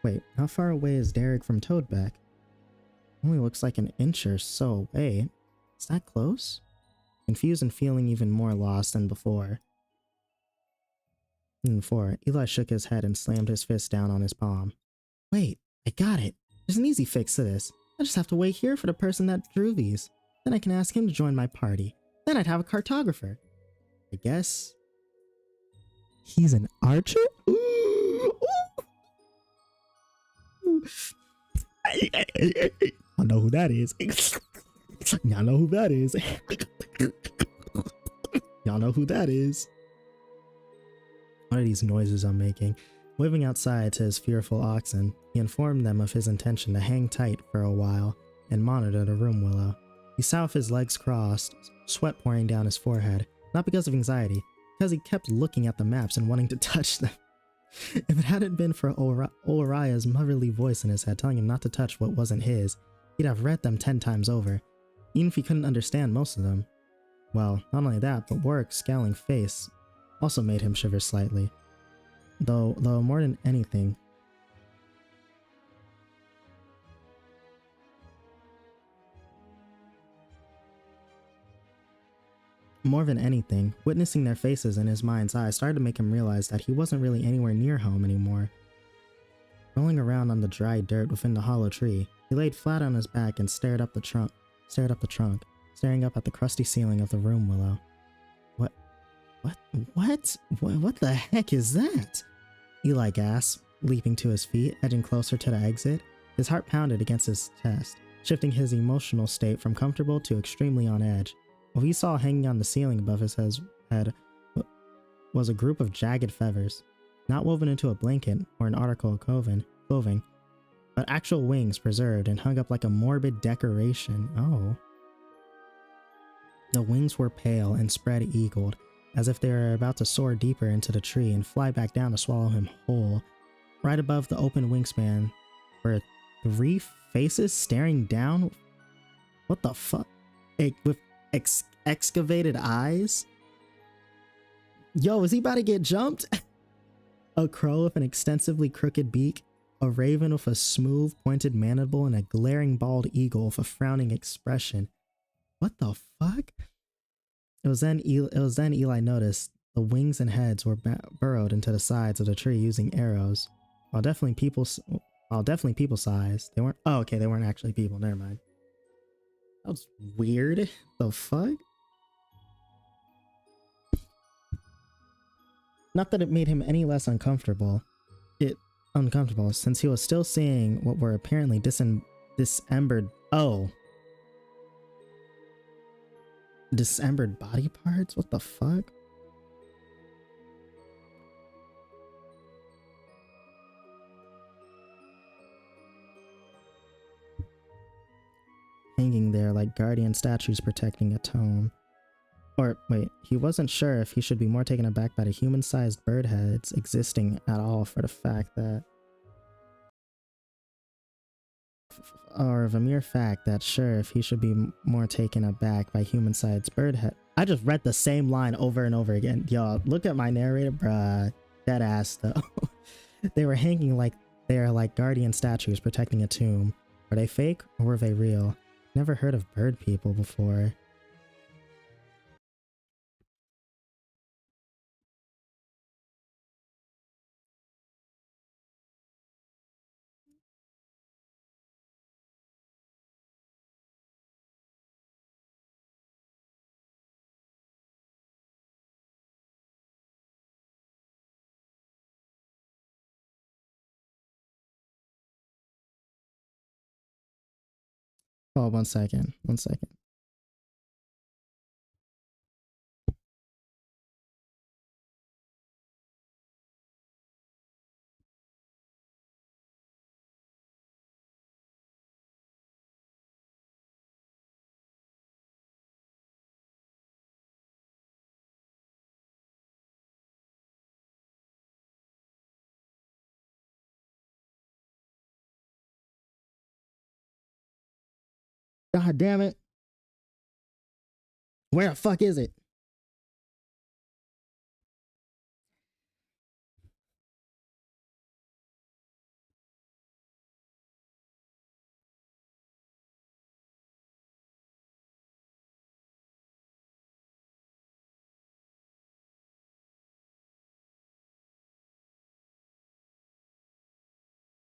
Wait, how far away is Derek from Toadback? Only looks like an inch or so away. Is that close? Confused and feeling even more lost than before. Eli shook his head and slammed his fist down on his palm. Wait, I got it. There's an easy fix to this. I just have to wait here for the person that drew these. Then I can ask him to join my party. Then I'd have a cartographer. I guess he's an archer? Ooh. I know who that is. Y'all know who that is. Y'all know who that is. What are these noises I'm making? Waving outside to his fearful oxen, he informed them of his intention to hang tight for a while and monitor the room willow. He sat with his legs crossed, sweat pouring down his forehead. Not because of anxiety, because he kept looking at the maps and wanting to touch them. If it hadn't been for Oria's motherly voice in his head telling him not to touch what wasn't his, he'd have read them 10 times over, even if he couldn't understand most of them. Well, not only that, but Warwick's scowling face also made him shiver slightly. Though more than anything, witnessing their faces in his mind's eye started to make him realize that he wasn't really anywhere near home anymore. Rolling around on the dry dirt within the hollow tree, he laid flat on his back and stared up the trunk, staring up at the crusty ceiling of the room willow. What the heck is that? Eli gasped, leaping to his feet, edging closer to the exit. His heart pounded against his chest, shifting his emotional state from comfortable to extremely on edge. What he saw hanging on the ceiling above his head was a group of jagged feathers, not woven into a blanket or an article of clothing, but actual wings preserved and hung up like a morbid decoration. Oh. The wings were pale and spread-eagled, as if they were about to soar deeper into the tree and fly back down to swallow him whole. Right above the open wingspan were 3 faces staring down. What the fuck? With excavated eyes? Yo, is he about to get jumped? A crow with an extensively crooked beak, a raven with a smooth pointed mandible, and a glaring bald eagle with a frowning expression. What the fuck? It was then Eli noticed the wings and heads were burrowed into the sides of the tree using arrows. While definitely people sized, they weren't. Oh, okay, they weren't actually people. Never mind. That was weird. The fuck? Not that it made him any less uncomfortable. Since he was still seeing what were apparently dismembered body parts? What the fuck? Hanging there like guardian statues protecting a tomb. Or wait, he wasn't sure if he should be more taken aback by the human-sized bird heads existing at all for the fact that, or of a mere fact that sure if he should be more taken aback by human-sized bird head. I just read the same line over and over again. Yo, look at my narrator, bruh. That ass though. They were hanging like they are like guardian statues protecting a tomb. Were they fake or were they real? Never heard of bird people before. Oh, 1 second. 1 second. God damn it. Where the fuck is it?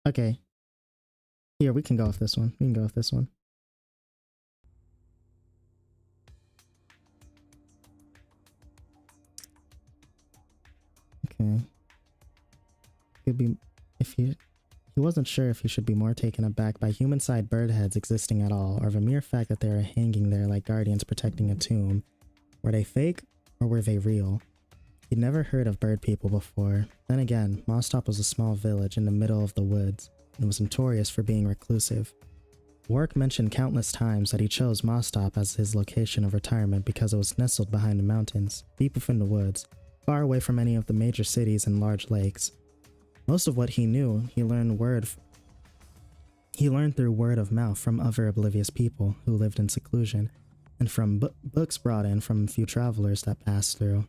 Okay. Here, we can go with this one. We can go with this one. Okay. Could be if he wasn't sure if he should be more taken aback by human-sized bird heads existing at all, or of a mere fact that they were hanging there like guardians protecting a tomb. Were they fake or were they real? He'd never heard of bird people before. Then again, Mostop was a small village in the middle of the woods, and was notorious for being reclusive. Warwick mentioned countless times that he chose Mostop as his location of retirement because it was nestled behind the mountains, deep within the woods, far away from any of the major cities and large lakes. Most of what he knew, he learned through word of mouth from other oblivious people who lived in seclusion, and from books brought in from a few travelers that passed through.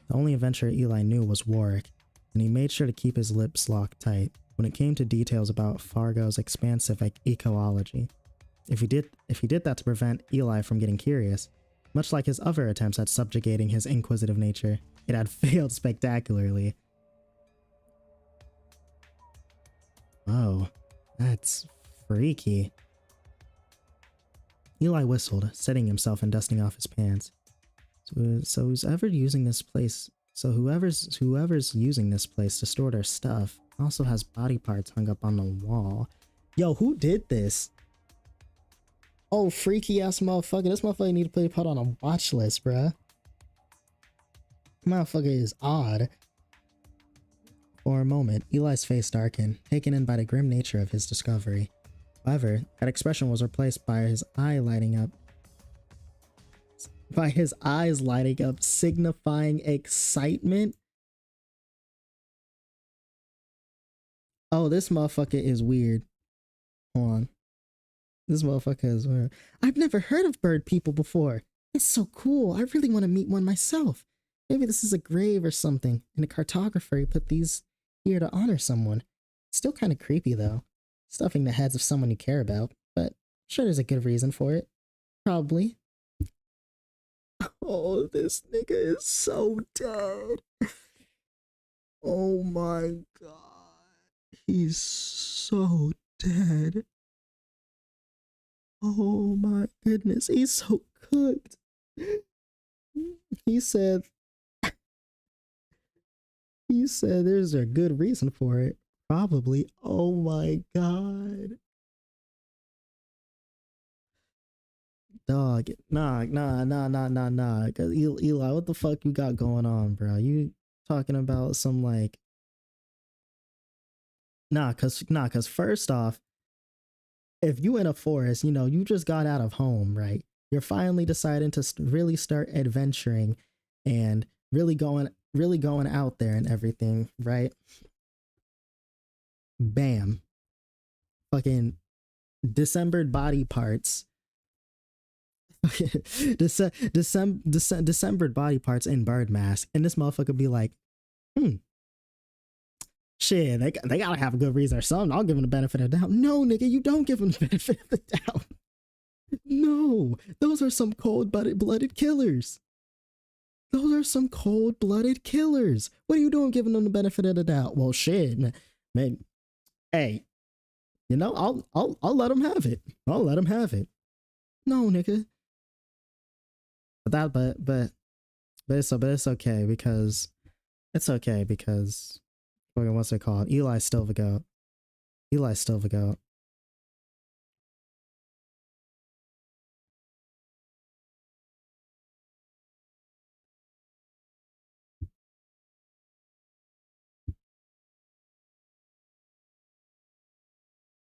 The only adventurer Eli knew was Warwick, and he made sure to keep his lips locked tight when it came to details about Fargo's expansive ecology. If he did that to prevent Eli from getting curious, much like his other attempts at subjugating his inquisitive nature, it had failed spectacularly. Oh, that's freaky. Eli whistled, setting himself and dusting off his pants. So whoever's using this place to store their stuff also has body parts hung up on the wall. Yo, who did this? Oh, freaky ass motherfucker. This motherfucker need to put on a watch list, bruh. Motherfucker is odd. For a moment, Eli's face darkened, taken in by the grim nature of his discovery. However, that expression was replaced by his eyes lighting up, signifying excitement. Oh, this motherfucker is weird. Hold on. This motherfucker is weird. I've never heard of bird people before. It's so cool. I really want to meet one myself. Maybe this is a grave or something, and a cartographer put these here to honor someone. It's still kind of creepy though. Stuffing the heads of someone you care about, but I'm sure there's a good reason for it. Probably. Oh, this nigga is so dead. Oh my god. He's so dead. Oh my goodness. He's so cooked. He said there's a good reason for it. Probably. Oh my god. Dog. Nah. Cause Eli, what the fuck you got going on, bro? You talking about some like cause first off, if you in a forest, you know, you just got out of home, right? You're finally deciding to really start adventuring and really going out there and everything, right? Bam. Fucking dismembered body parts. Dismembered body parts in bird mask. And this motherfucker be like, shit, they gotta have a good reason or something. I'll give him the benefit of the doubt. No, nigga, you don't give him the benefit of the doubt. No, those are some cold-blooded killers. Those are some cold-blooded killers. What are you doing giving them the benefit of the doubt? Well, shit, man. Hey, you know, I'll let them have it. I'll let them have it. No, nigga. But it's okay because what's it called? Eli's still the goat. Eli's still the goat.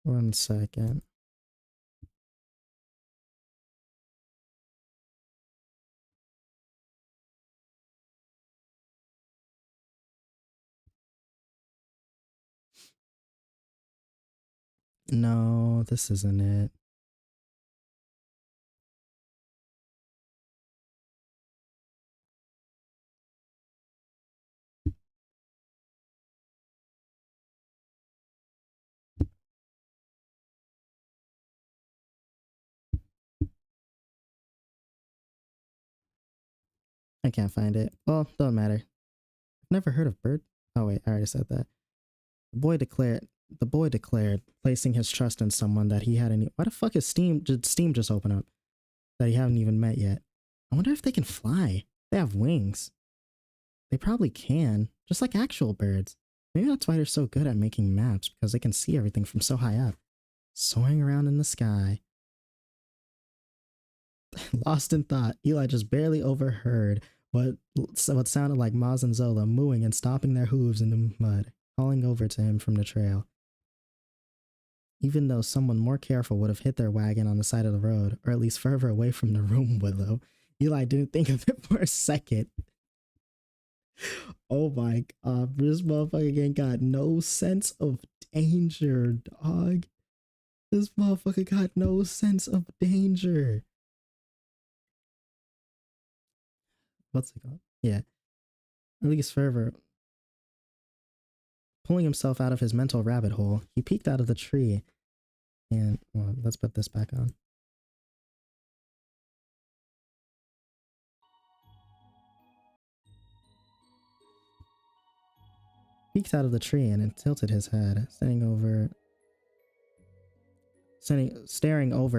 One second. No, this isn't it. I can't find it. Well, don't matter. I've never heard of bird. Oh wait, I already said that. The boy declared, placing his trust in someone that he hadn't. Why the fuck is Steam just open up? That he haven't even met yet. I wonder if they can fly. They have wings. They probably can, just like actual birds. Maybe that's why they're so good at making maps, because they can see everything from so high up. Soaring around in the sky. Lost in thought, Eli just barely overheard what sounded like Maz and Zola mooing and stomping their hooves in the mud, calling over to him from the trail. Even though someone more careful would have hit their wagon on the side of the road, or at least further away from the room willow, Eli didn't think of it for a second. Oh my god, this motherfucker ain't got no sense of danger, dog. This motherfucker got no sense of danger. What's it called? Yeah. At least further. Pulling himself out of his mental rabbit hole, he peeked out of the tree and, well, let's put this back on. Peeked out of the tree and it tilted his head, staring over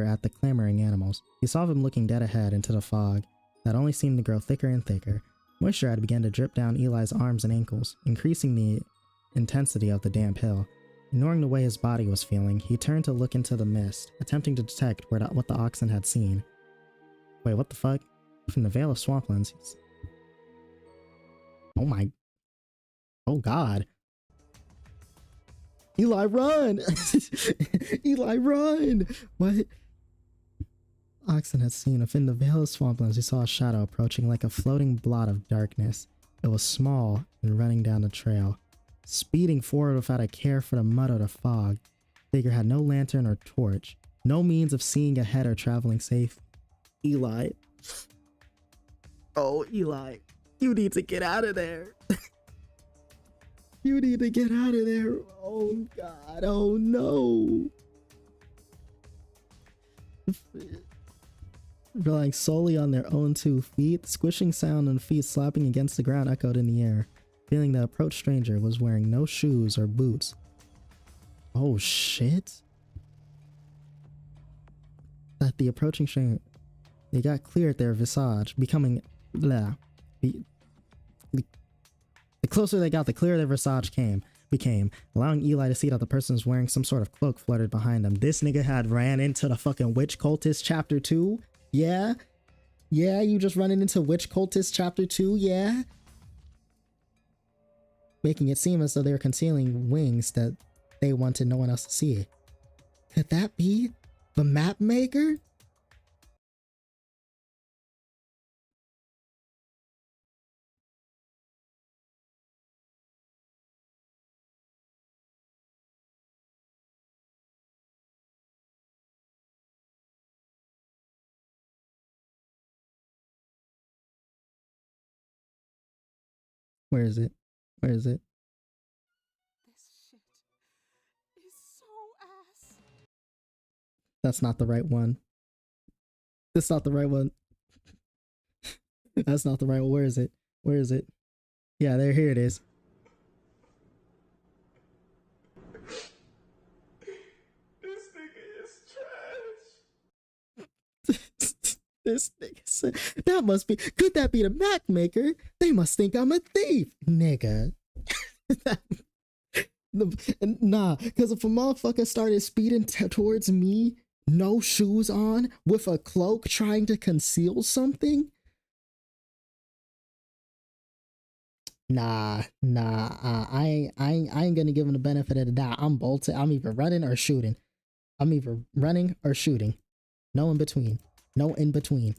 at the clamoring animals. He saw them looking dead ahead into the fog that only seemed to grow thicker and thicker. Moisture had begun to drip down Eli's arms and ankles, increasing the intensity of the damp hill. Ignoring the way his body was feeling, he turned to look into the mist, attempting to detect what the oxen had seen. Wait, what the fuck? From the Veil of Swamplands. Oh my... Oh god. Eli, run! Eli, run! What? Oxen had seen. Within the Veil of Swamplands, he saw a shadow approaching like a floating blot of darkness. It was small and running down the trail, speeding forward without a care for the mud or the fog. The figure had no lantern or torch, no means of seeing ahead or traveling safe. Eli. Oh, Eli. You need to get out of there. You need to get out of there. Oh god. Oh no. Relying solely on their own 2 feet, the squishing sound and feet slapping against the ground echoed in the air. Feeling the approached stranger was wearing no shoes or boots. Oh shit. That the approaching stranger, they got clear at their visage, becoming blah. The closer they got, the clearer their visage became, allowing Eli to see that the person was wearing some sort of cloak fluttered behind them. This nigga had ran into the fucking witch cultist chapter 2. Yeah? Yeah, you just running into witch cultist chapter 2, yeah? Making it seem as though they were concealing wings that they wanted no one else to see. Could that be the map maker? Where is it? Where is it? This shit is so ass. That's not the right one. That's not the right one. That's not the right one. Where is it? Where is it? Yeah, here it is. This nigga is trash. This nigga said, that must be, could that be the Mac maker? They must think I'm a thief, nigga. Nah, because if a motherfucker started speeding towards me, no shoes on, with a cloak trying to conceal something, I ain't gonna give him the benefit of the doubt. I'm bolted. I'm either running or shooting. No in between. No in between.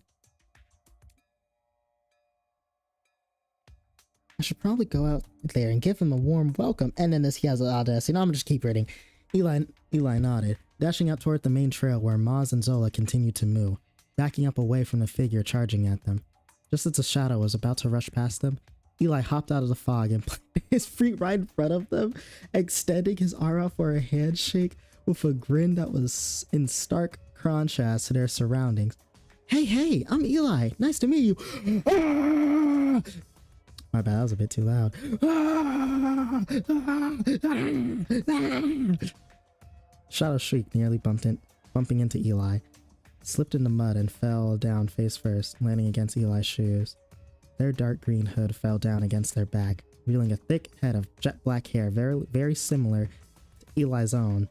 I should probably go out there and give him a warm welcome. And then he has the audacity. No, I'm gonna just keep reading. Eli nodded, dashing up toward the main trail where Maz and Zola continued to moo, backing up away from the figure charging at them. Just as the shadow was about to rush past them, Eli hopped out of the fog and planted his feet right in front of them, extending his arm out for a handshake with a grin that was in stark contrast to their surroundings. Hey, I'm Eli. Nice to meet you. Ah! My bad, that was a bit too loud. Shadow shrieked, nearly bumping into Eli, slipped in the mud and fell down face first, landing against Eli's shoes. Their dark green hood fell down against their back, revealing a thick head of jet black hair, very similar to Eli's own.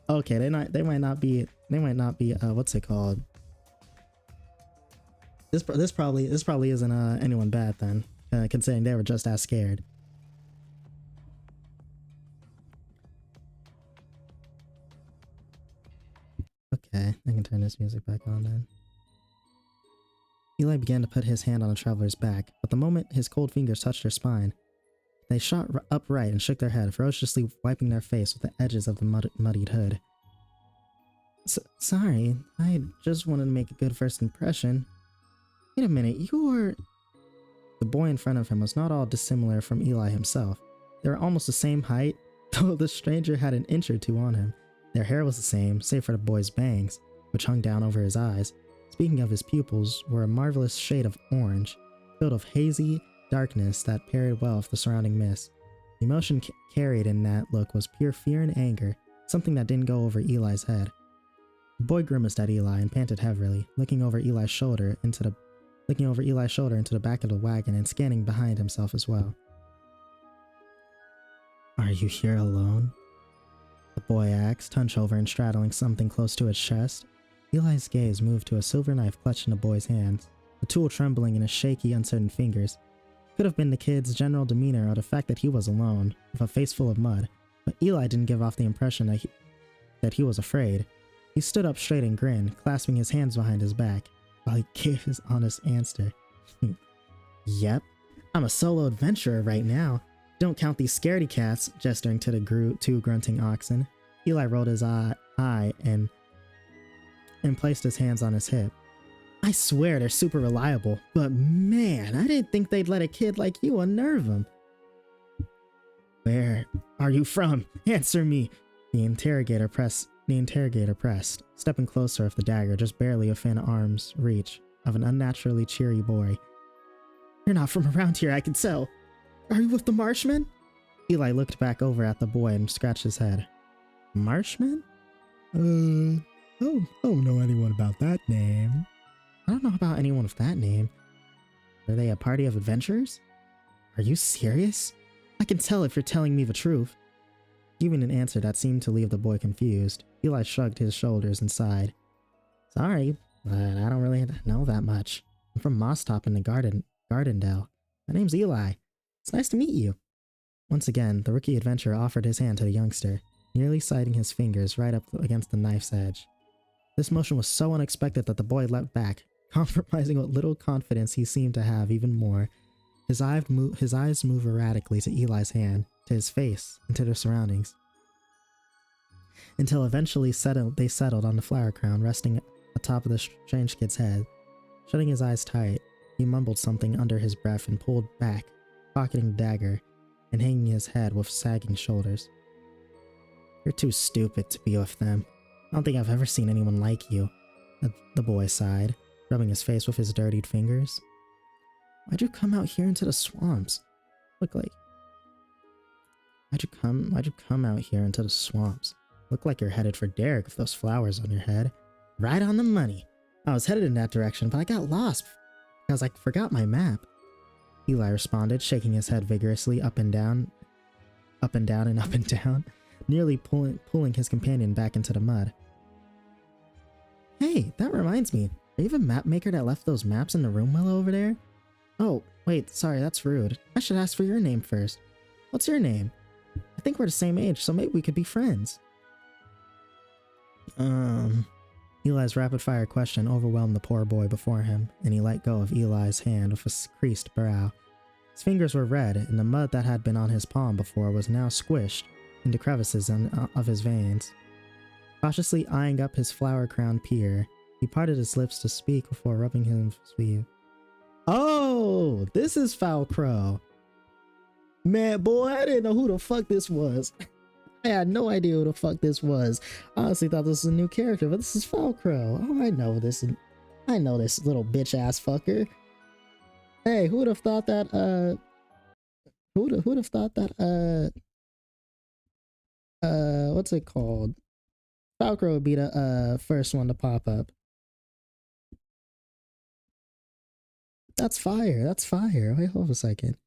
Okay, they might not be what's it called? This probably isn't anyone bad then, considering they were just as scared. Okay, I can turn this music back on then. Eli began to put his hand on the traveler's back, but the moment his cold fingers touched her spine, they shot upright and shook their head, ferociously wiping their face with the edges of the muddied hood. Sorry, I just wanted to make a good first impression. Wait a minute, you're... The boy in front of him was not all dissimilar from Eli himself. They were almost the same height, though the stranger had an inch or two on him. Their hair was the same, save for the boy's bangs, which hung down over his eyes. Speaking of his pupils, were a marvelous shade of orange, filled with hazy darkness that paired well with the surrounding mist. The emotion carried in that look was pure fear and anger, something that didn't go over Eli's head. The boy grimaced at Eli and panted heavily, looking over Eli's shoulder into the back of the wagon and scanning behind himself as well. Are you here alone? The boy asked, hunched over and straddling something close to his chest. Eli's gaze moved to a silver knife clutched in the boy's hands, the tool trembling in his shaky, uncertain fingers. Could have been the kid's general demeanor or the fact that he was alone, with a face full of mud, but Eli didn't give off the impression that he was afraid. He stood up straight and grinned, clasping his hands behind his back, while he gave his honest answer. Yep, I'm a solo adventurer right now. Don't count these scaredy cats, gesturing to the two grunting oxen. Eli rolled his eye and placed his hands on his hip. I swear they're super reliable, but man, I didn't think they'd let a kid like you unnerve them. Where are you from? Answer me! The interrogator pressed, stepping closer with the dagger just barely within arm's reach of an unnaturally cheery boy. You're not from around here, I can tell. Are you with the Marshmen? Eli looked back over at the boy and scratched his head. Marshmen? I don't know anyone about that name. I don't know about anyone with that name. Are they a party of adventurers? Are you serious? I can tell if you're telling me the truth. Giving an answer that seemed to leave the boy confused, Eli shrugged his shoulders and sighed. Sorry, but I don't really know that much. I'm from Mosstop in the Gardendale. My name's Eli. It's nice to meet you. Once again, the rookie adventurer offered his hand to the youngster, nearly sliding his fingers right up against the knife's edge. This motion was so unexpected that the boy leapt back, compromising what little confidence he seemed to have even more. His eyes moved erratically to Eli's hand, to his face, and to their surroundings, until eventually they settled on the flower crown resting atop of the strange kid's head. Shutting his eyes tight, he mumbled something under his breath and pulled back, pocketing a dagger and hanging his head with sagging shoulders. You're too stupid to be with them. I don't think I've ever seen anyone like you, the boy sighed, rubbing his face with his dirtied fingers. Why'd you come out here into the swamps? Why'd you come out here into the swamps? Look like you're headed for Derek with those flowers on your head. Right on the money. I was headed in that direction, but I got lost because I forgot my map. Eli responded, shaking his head vigorously up and down, and up and down, nearly pulling his companion back into the mud. Hey, that reminds me. Are you the map maker that left those maps in the room well over there? Oh, wait, sorry, that's rude. I should ask for your name first. What's your name? I think we're the same age, so maybe we could be friends. Eli's rapid-fire question overwhelmed the poor boy before him, and he let go of Eli's hand with a creased brow. His fingers were red, and the mud that had been on his palm before was now squished into crevices of his veins. Cautiously eyeing up his flower-crowned peer, he parted his lips to speak before rubbing his sleeve. Oh, this is Foul Crow. Man, boy, I didn't know who the fuck this was. I had no idea who the fuck this was. I honestly thought this was a new character, but this is Foul Crow. Oh, I know this. I know this little bitch ass fucker. Hey, who would have thought that? Who'd have thought that? What's it called? Foul Crow would be the first one to pop up. That's fire. That's fire. Wait, hold a second.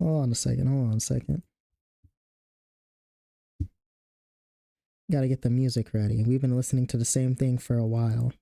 Hold on a second. Gotta get the music ready. We've been listening to the same thing for a while.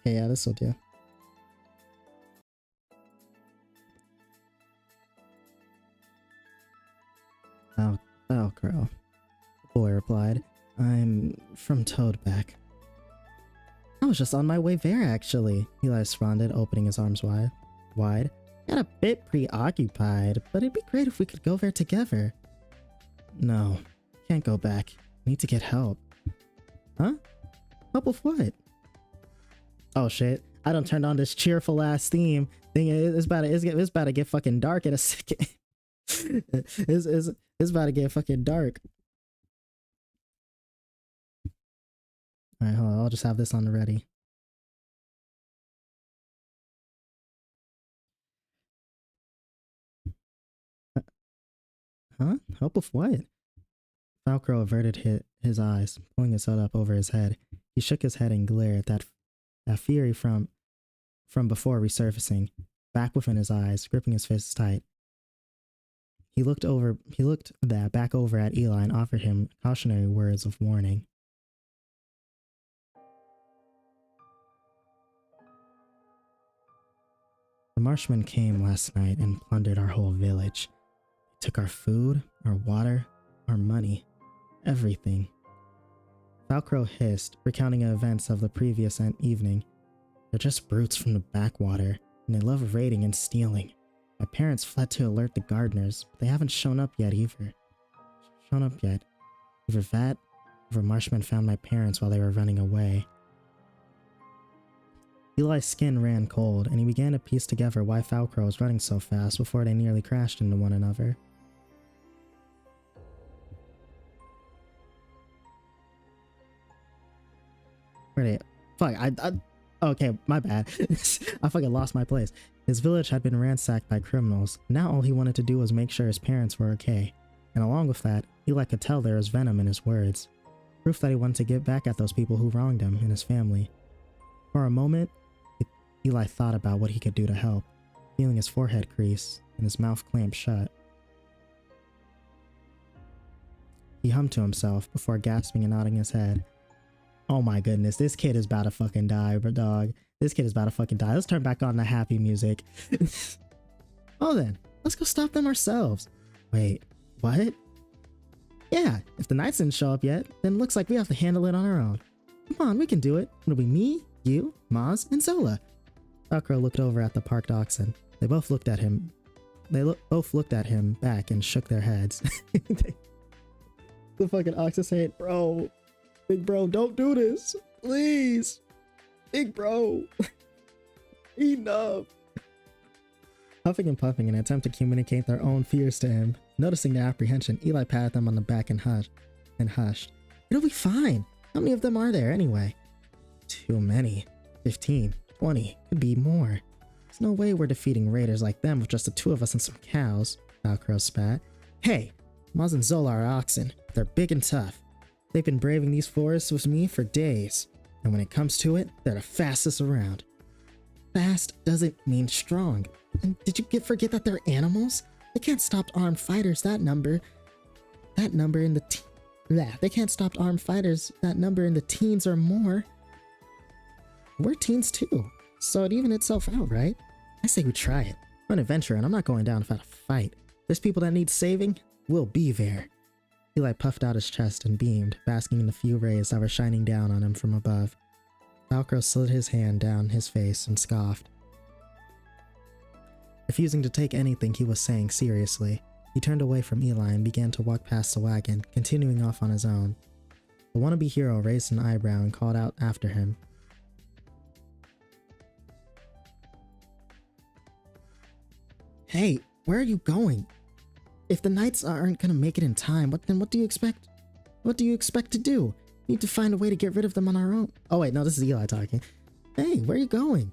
Okay, yeah, this'll do. Oh, Crow. The boy replied. I'm from Toadback. I was just on my way there, actually, Eli responded, opening his arms wide. Got a bit preoccupied, but it'd be great if we could go there together. No, can't go back. Need to get help. Huh? Help with what? Oh shit, I done turned on this cheerful ass theme. It's about to get fucking dark in a second. It's about to get fucking dark. Alright, hold on, I'll just have this on the ready. Huh? Help with what? Falcrow averted his eyes, pulling his hood up over his head. He shook his head and glared, that fury from before resurfacing, back within his eyes, gripping his fists tight. He looked back over at Eli and offered him cautionary words of warning. The Marshmen came last night and plundered our whole village. They took our food, our water, our money, everything. Falcrow hissed, recounting events of the previous evening. They're just brutes from the backwater, and they love raiding and stealing. My parents fled to alert the gardeners, but they haven't shown up yet either. Either that, or Marshmen found my parents while they were running away. Eli's skin ran cold, and he began to piece together why Falcrow was running so fast before they nearly crashed into one another. Where they? Fuck, okay, my bad. I fucking lost my place. His village had been ransacked by criminals. Now all he wanted to do was make sure his parents were okay. And along with that, Eli could tell there was venom in his words. Proof that he wanted to get back at those people who wronged him and his family. For a moment, Eli thought about what he could do to help, feeling his forehead crease and his mouth clamp shut. He hummed to himself before gasping and nodding his head. Oh my goodness, this kid is about to fucking die, bro, dog. This kid is about to fucking die. Let's turn back on the happy music. Oh then, let's go stop them ourselves. Wait, what? Yeah, if the knights didn't show up yet, then it looks like we have to handle it on our own. Come on, we can do it. It'll be me, you, Maz, and Zola. Velcro looked over at the parked oxen. They both looked at him. Both looked at him back and shook their heads. The fucking oxen said, "Bro, big bro, don't do this, please, big bro." Enough. Huffing and puffing in an attempt to communicate their own fears to him. Noticing their apprehension, Eli patted them on the back and hushed. It'll be fine. How many of them are there anyway? Too many. 15, 20, could be more. There's no way we're defeating raiders like them with just the two of us and some cows, Velcro spat. Hey, Maz and Zola are oxen. They're big and tough. They've been braving these forests with me for days. And when it comes to it, they're the fastest around. Fast doesn't mean strong. And did you forget that they're animals? They can't stop armed fighters that number in the they can't stop armed fighters that number in the teens or more. We're teens too, so it even itself out, right? I say we try it. We're an adventurer and I'm not going down without a fight. There's people that need saving, we'll be there. Eli puffed out his chest and beamed, basking in the few rays that were shining down on him from above. Velcro slid his hand down his face and scoffed. Refusing to take anything he was saying seriously, he turned away from Eli and began to walk past the wagon, continuing off on his own. The wannabe hero raised an eyebrow and called out after him. Hey, where are you going? If the knights aren't gonna make it in time, what do you expect? What do you expect to do? We need to find a way to get rid of them on our own. Oh wait, no, this is Eli talking. Hey, where are you going?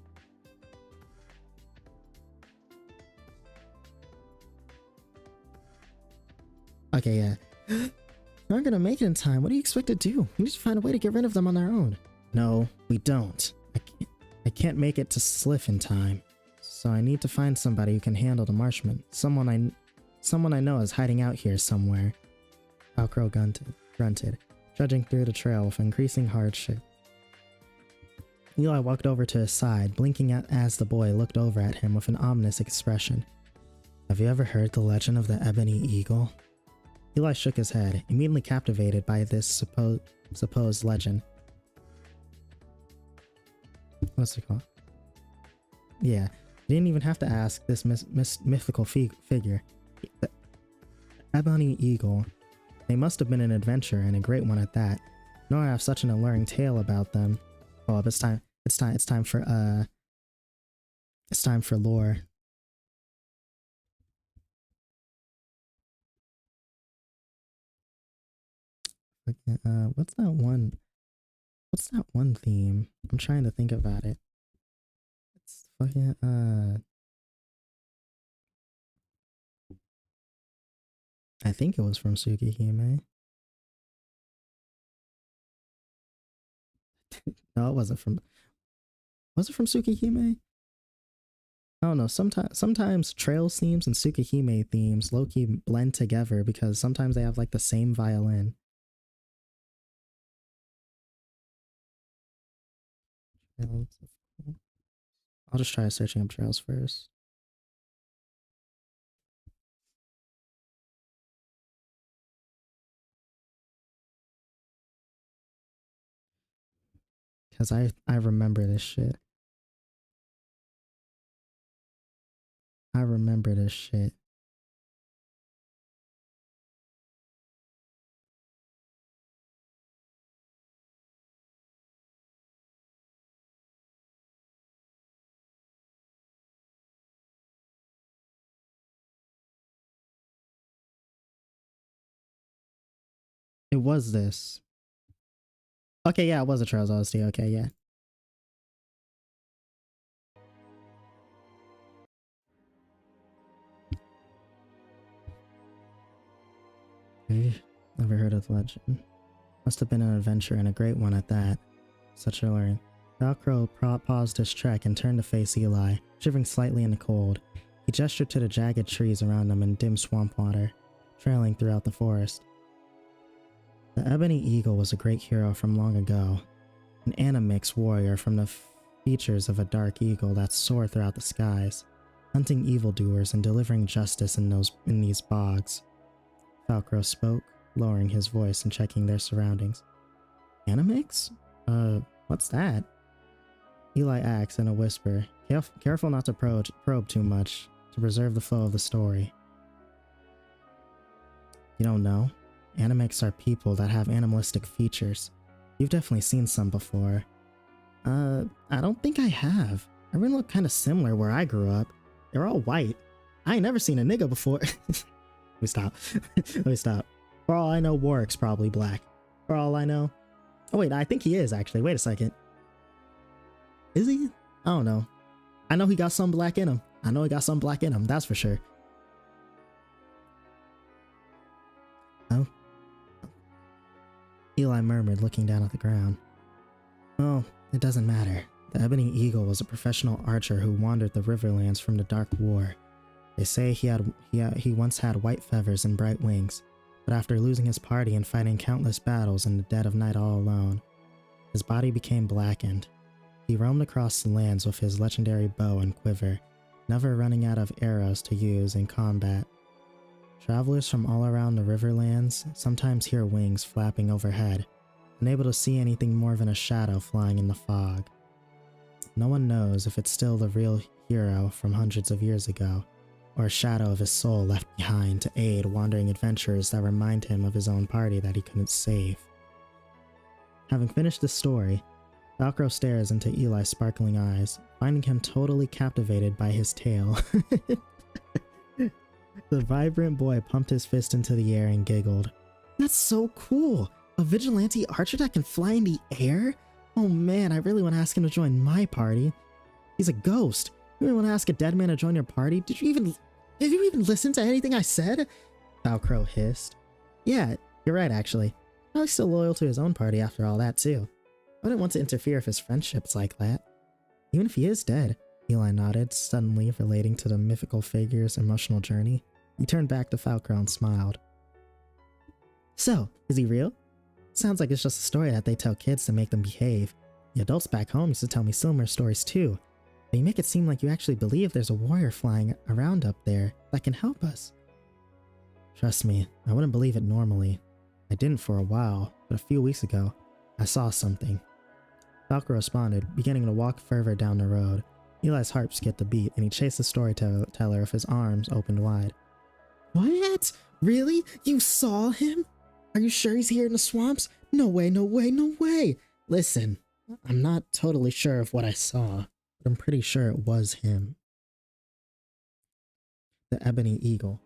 Okay, yeah. We aren't gonna make it in time. What do you expect to do? We need to find a way to get rid of them on our own. No, we don't. I can't make it to Sliff in time. So I need to find somebody who can handle the marshman. Someone I know is hiding out here somewhere. Velcro grunted, trudging through the trail with increasing hardship. Eli walked over to his side, blinking as the boy looked over at him with an ominous expression. Have you ever heard the legend of the Ebony Eagle? Eli shook his head, immediately captivated by this supposed legend. What's it called? Yeah, he didn't even have to ask this mythical figure. The Ebony Eagle. They must have been an adventure, and a great one at that. Nor have such an alluring tale about them. Oh, it's time for lore. What's that one theme? I'm trying to think about it. It's fucking I think it was from Tsukihime. No, it wasn't from. Was it from Tsukihime? I don't know. Sometimes Trails themes and Tsukihime themes low-key blend together because sometimes they have like the same violin. I'll just try searching up Trails first. Because I remember this shit. I remember this shit. It was this. Okay, yeah, it was a Trails OST. Okay, yeah. Never heard of the legend. Must have been an adventure and a great one at that. Such a learn. Falcro paused his trek and turned to face Eli, shivering slightly in the cold. He gestured to the jagged trees around him and dim swamp water, trailing throughout the forest. The Ebony Eagle was a great hero from long ago, an Animix warrior from the features of a dark eagle that soared throughout the skies, hunting evildoers and delivering justice in these bogs. Falcro spoke, lowering his voice and checking their surroundings. Animix? What's that? Eli asked in a whisper, careful not to probe too much, to preserve the flow of the story. You don't know? Animix are people that have animalistic features. You've definitely seen some before. I don't think I have. Everyone looked kind of similar where I grew up. They're all white. I ain't never seen a nigga before. Let me stop. Let me stop. For all I know, Warwick's probably black. For all I know. Oh wait, I think he is actually. Wait a second. Is he? I don't know. I know he got some black in him. I know he got some black in him, that's for sure. Oh. Eli murmured, looking down at the ground. Oh, it doesn't matter. The Ebony Eagle was a professional archer who wandered the Riverlands from the Dark War. They say he once had white feathers and bright wings, but after losing his party and fighting countless battles in the dead of night all alone, his body became blackened. He roamed across the lands with his legendary bow and quiver, never running out of arrows to use in combat. Travelers from all around the Riverlands sometimes hear wings flapping overhead, unable to see anything more than a shadow flying in the fog. No one knows if it's still the real hero from hundreds of years ago, or a shadow of his soul left behind to aid wandering adventurers that remind him of his own party that he couldn't save. Having finished the story, Falcro stares into Eli's sparkling eyes, finding him totally captivated by his tale. The vibrant boy pumped his fist into the air and giggled. That's so cool! A vigilante archer that can fly in the air? Oh man, I really want to ask him to join my party. He's a ghost. You really want to ask a dead man to join your party? Did you even listen to anything I said? Falcro hissed. Yeah, you're right actually. Probably still loyal to his own party after all that too. I wouldn't want to interfere with his friendships like that. Even if he is dead, Eli nodded, suddenly relating to the mythical figure's emotional journey. He turned back to Falcro and smiled. So, is he real? Sounds like it's just a story that they tell kids to make them behave. The adults back home used to tell me similar stories too. But you make it seem like you actually believe there's a warrior flying around up there that can help us. Trust me, I wouldn't believe it normally. I didn't for a while, but a few weeks ago, I saw something. Falcro responded, beginning to walk further down the road. Eli's heart skipped a beat, and he chased the storyteller with his arms opened wide. What? Really? You saw him? Are you sure he's here in the swamps? No way, no way, no way! Listen, I'm not totally sure of what I saw, but I'm pretty sure it was him. The Ebony Eagle.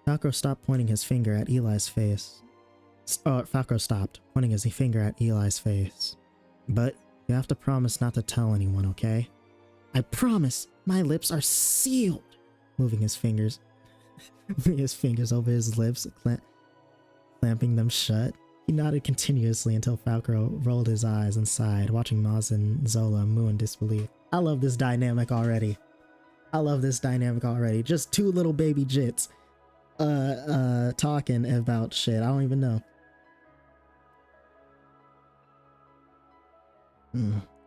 Falcro stopped pointing his finger at Eli's face. Falcro stopped, pointing his finger at Eli's face. But you have to promise not to tell anyone, okay? I promise! My lips are sealed! Moving his fingers over his lips, clamping them shut. He nodded continuously until Falcro rolled his eyes and sighed, watching Maz and Zola moo in disbelief. I love this dynamic already. Just two little baby jits, talking about shit. I don't even know.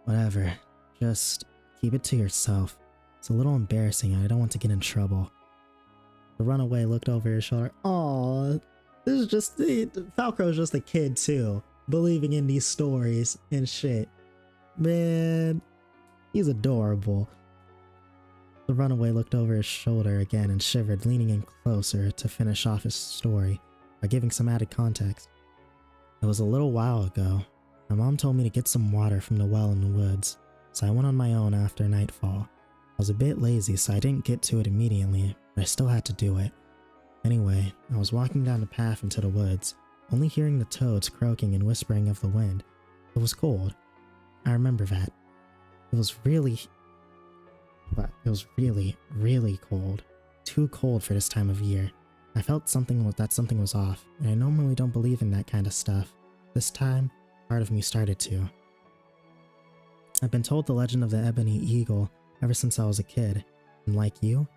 Whatever. Just keep it to yourself. It's a little embarrassing and I don't want to get in trouble. The runaway looked over his shoulder. Aww. This is just... Falcro's just a kid too. Believing in these stories and shit. Man. He's adorable. The runaway looked over his shoulder again and shivered, leaning in closer to finish off his story by giving some added context. It was a little while ago. My mom told me to get some water from the well in the woods, so I went on my own after nightfall. I was a bit lazy, so I didn't get to it immediately, but I still had to do it. Anyway, I was walking down the path into the woods, only hearing the toads croaking and whispering of the wind. It was cold. I remember that. It was really, really cold. Too cold for this time of year. I felt something was off, and I normally don't believe in that kind of stuff. This time, part of me started to. I've been told the legend of the Ebony Eagle ever since I was a kid, and like you,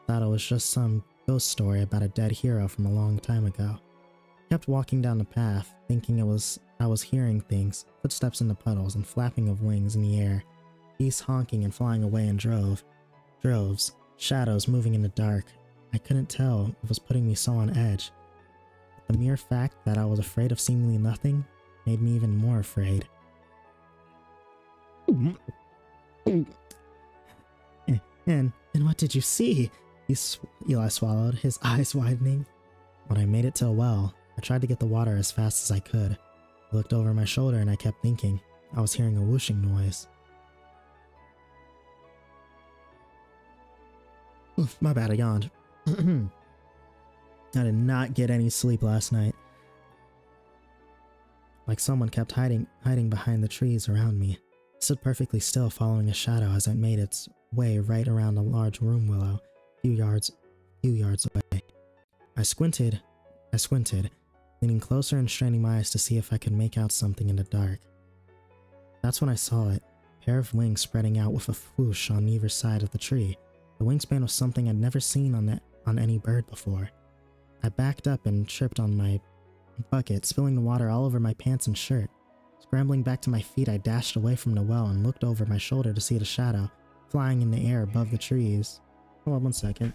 thought it was just some ghost story about a dead hero from a long time ago. I kept walking down the path, thinking I was hearing things, footsteps in the puddles and flapping of wings in the air, geese honking and flying away in droves, shadows moving in the dark. I couldn't tell it was putting me so on edge. The mere fact that I was afraid of seemingly nothing made me even more afraid. And what did you see? Eli swallowed, his eyes widening. When I made it to a well, I tried to get the water as fast as I could. I looked over my shoulder and I kept thinking. I was hearing a whooshing noise. Oof, my bad, I yawned. I did not get any sleep last night. Like someone kept hiding behind the trees around me. I stood perfectly still, following a shadow as it made its way right around a large room willow, a few yards away. I squinted, leaning closer and straining my eyes to see if I could make out something in the dark. That's when I saw it, a pair of wings spreading out with a whoosh on either side of the tree. The wingspan was something I'd never seen on any bird before. I backed up and tripped on my bucket, spilling the water all over my pants and shirt. Scrambling back to my feet, I dashed away from the well and looked over my shoulder to see the shadow flying in the air above the trees. Hold on one second.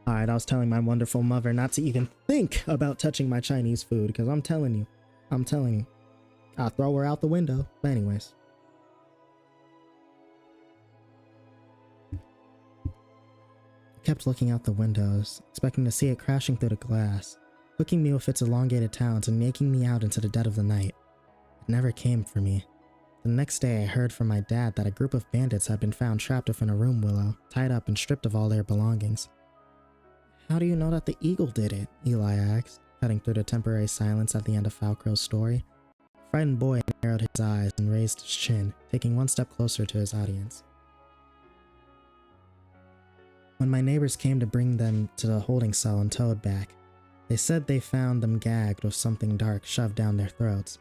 Alright, I was telling my wonderful mother not to even think about touching my Chinese food, because I'm telling you, I'll throw her out the window. But anyways. I kept looking out the windows, expecting to see it crashing through the glass, hooking me with its elongated talons and making me out into the dead of the night. It never came for me. The next day I heard from my dad that a group of bandits had been found trapped within a room willow, tied up and stripped of all their belongings. How do you know that the eagle did it? Eli asked, cutting through the temporary silence at the end of Falcrow's story. The frightened boy narrowed his eyes and raised his chin, taking one step closer to his audience. When my neighbors came to bring them to the holding cell and towed back, they said they found them gagged with something dark shoved down their throats.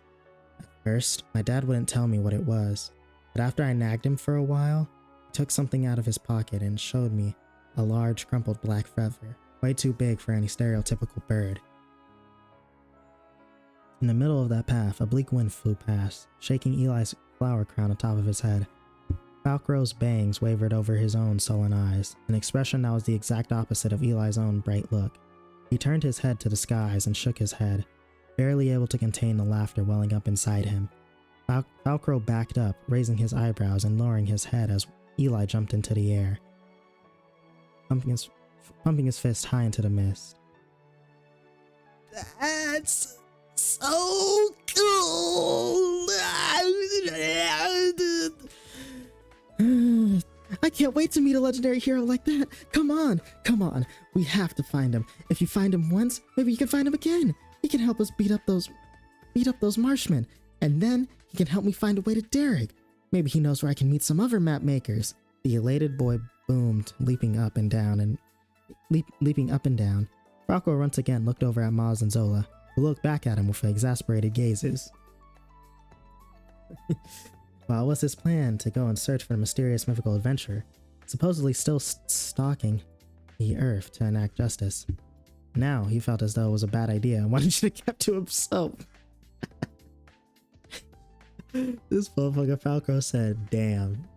At first, my dad wouldn't tell me what it was, but after I nagged him for a while, he took something out of his pocket and showed me a large, crumpled black feather. Way too big for any stereotypical bird. In the middle of that path, a bleak wind flew past, shaking Eli's flower crown atop of his head. Falcrow's bangs wavered over his own sullen eyes, an expression that was the exact opposite of Eli's own bright look. He turned his head to the skies and shook his head, barely able to contain the laughter welling up inside him. Falcrow backed up, raising his eyebrows and lowering his head as Eli jumped into the air, pumping his fist high into the mist. That's so cool! I can't wait to meet a legendary hero like that! Come on! We have to find him. If you find him once, maybe you can find him again! He can help us beat up those marshmen, and then he can help me find a way to Derek. Maybe he knows where I can meet some other map makers. The elated boy boomed, leaping up and down. Falco once again looked over at Maz and Zola, who looked back at him with exasperated gazes. Well, what's his plan? To go and search for a mysterious mythical adventurer, supposedly still stalking the earth to enact justice. Now he felt as though it was a bad idea and wanted you to kept to himself. This motherfucker Falco said, "Damn,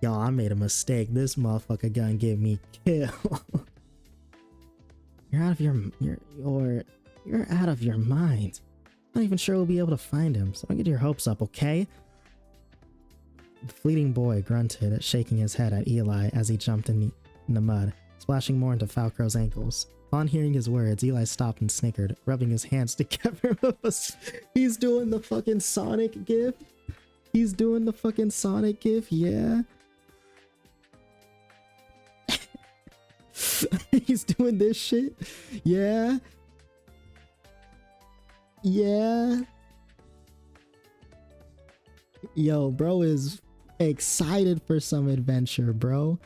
y'all, I made a mistake. This motherfucker gonna get me killed." You're out of your mind. Not even sure we'll be able to find him, so don't get your hopes up, okay? The fleeting boy grunted, shaking his head at Eli as he jumped in the mud, splashing more into Falcrow's ankles. Upon hearing his words, Eli stopped and snickered, rubbing his hands together with us. He's doing the fucking Sonic gif. He's doing the fucking Sonic gif, yeah. He's doing this shit, yeah. Yeah. Yo, bro is excited for some adventure, bro.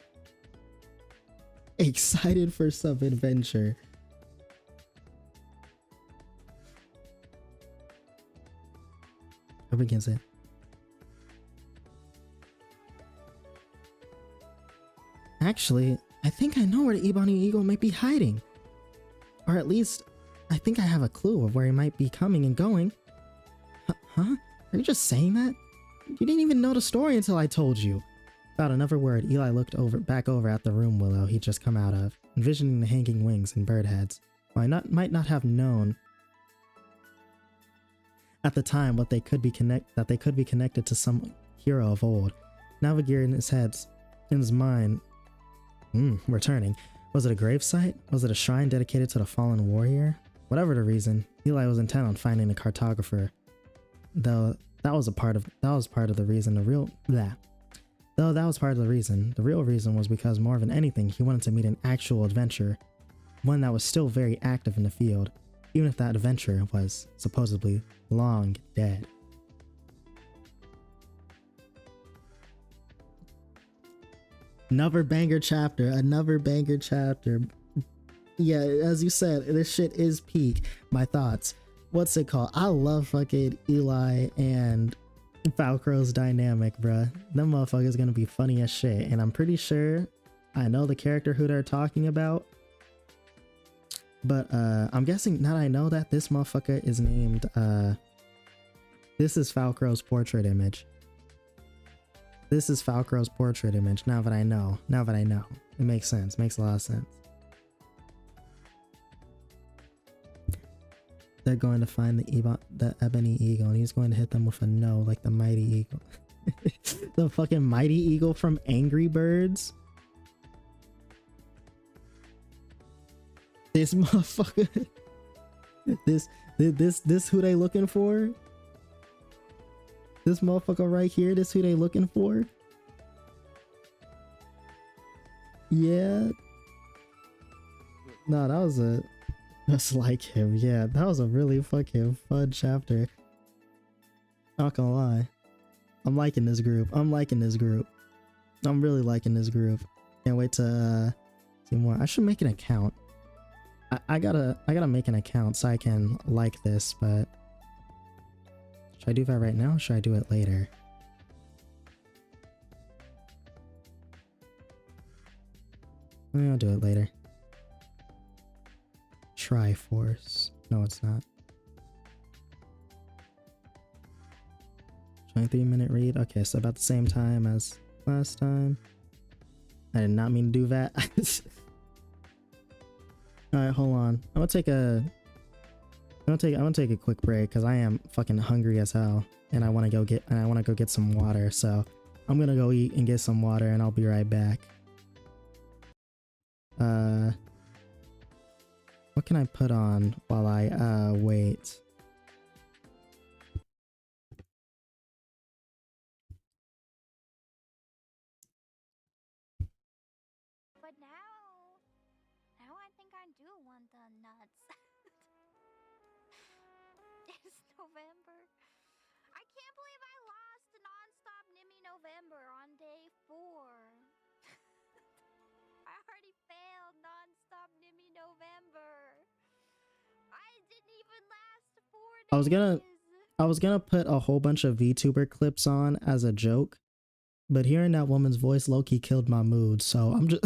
Excited for some adventure. Who begins it? Actually, I think I know where the Ebony Eagle might be hiding. Or at least, I think I have a clue of where he might be coming and going. Huh? Are you just saying that? You didn't even know the story until I told you. Without another word, Eli looked back over at the room Willow he'd just come out of, envisioning the hanging wings and bird heads. While I might not have known at the time what they could be connected to some hero of old. Navigator in his mind, returning. Was it a gravesite? Was it a shrine dedicated to the fallen warrior? Whatever the reason, Eli was intent on finding a cartographer. Though that was part of the reason. The real reason was because more than anything, he wanted to meet an actual adventurer, one that was still very active in the field, even if that adventurer was supposedly long dead. Another banger chapter. Yeah, as you said, this shit is peak. My thoughts. What's it called? I love fucking Eli and Falcrow's dynamic, bruh. Them motherfuckers gonna be funny as shit, and I'm pretty sure I know the character who they're talking about. But I'm guessing now that I know that this motherfucker is named this is Falcrow's portrait image. This is Falcrow's portrait image. Now that I know. It makes sense. Makes a lot of sense. They're going to find the Ebony Eagle, and he's going to hit them with a no, like the Mighty Eagle. The fucking Mighty Eagle from Angry Birds. This motherfucker. This who they looking for? This motherfucker right here, this who they looking for? Yeah. No, that was a... Just like him, yeah. That was a really fucking fun chapter. Not gonna lie. I'm liking this group. I'm really liking this group. Can't wait to see more. I should make an account. I gotta make an account so I can like this, but... Should I do that right now or should I do it later? Maybe I'll do it later. Triforce. No, it's not. 23-minute read. Okay, so about the same time as last time. I did not mean to do that. Alright, hold on. I'm gonna take a quick break because I am fucking hungry as hell and I wanna go get some water, so I'm gonna go eat and get some water and I'll be right back. What can I put on while I wait? But now I think I do want the nuts. It's November. I can't believe I lost non-stop Nimmy November on day 4. I already failed non-stop Nimmy November. I didn't even last 4 days. I was gonna put a whole bunch of VTuber clips on as a joke, but hearing that woman's voice low-key killed my mood, so I'm just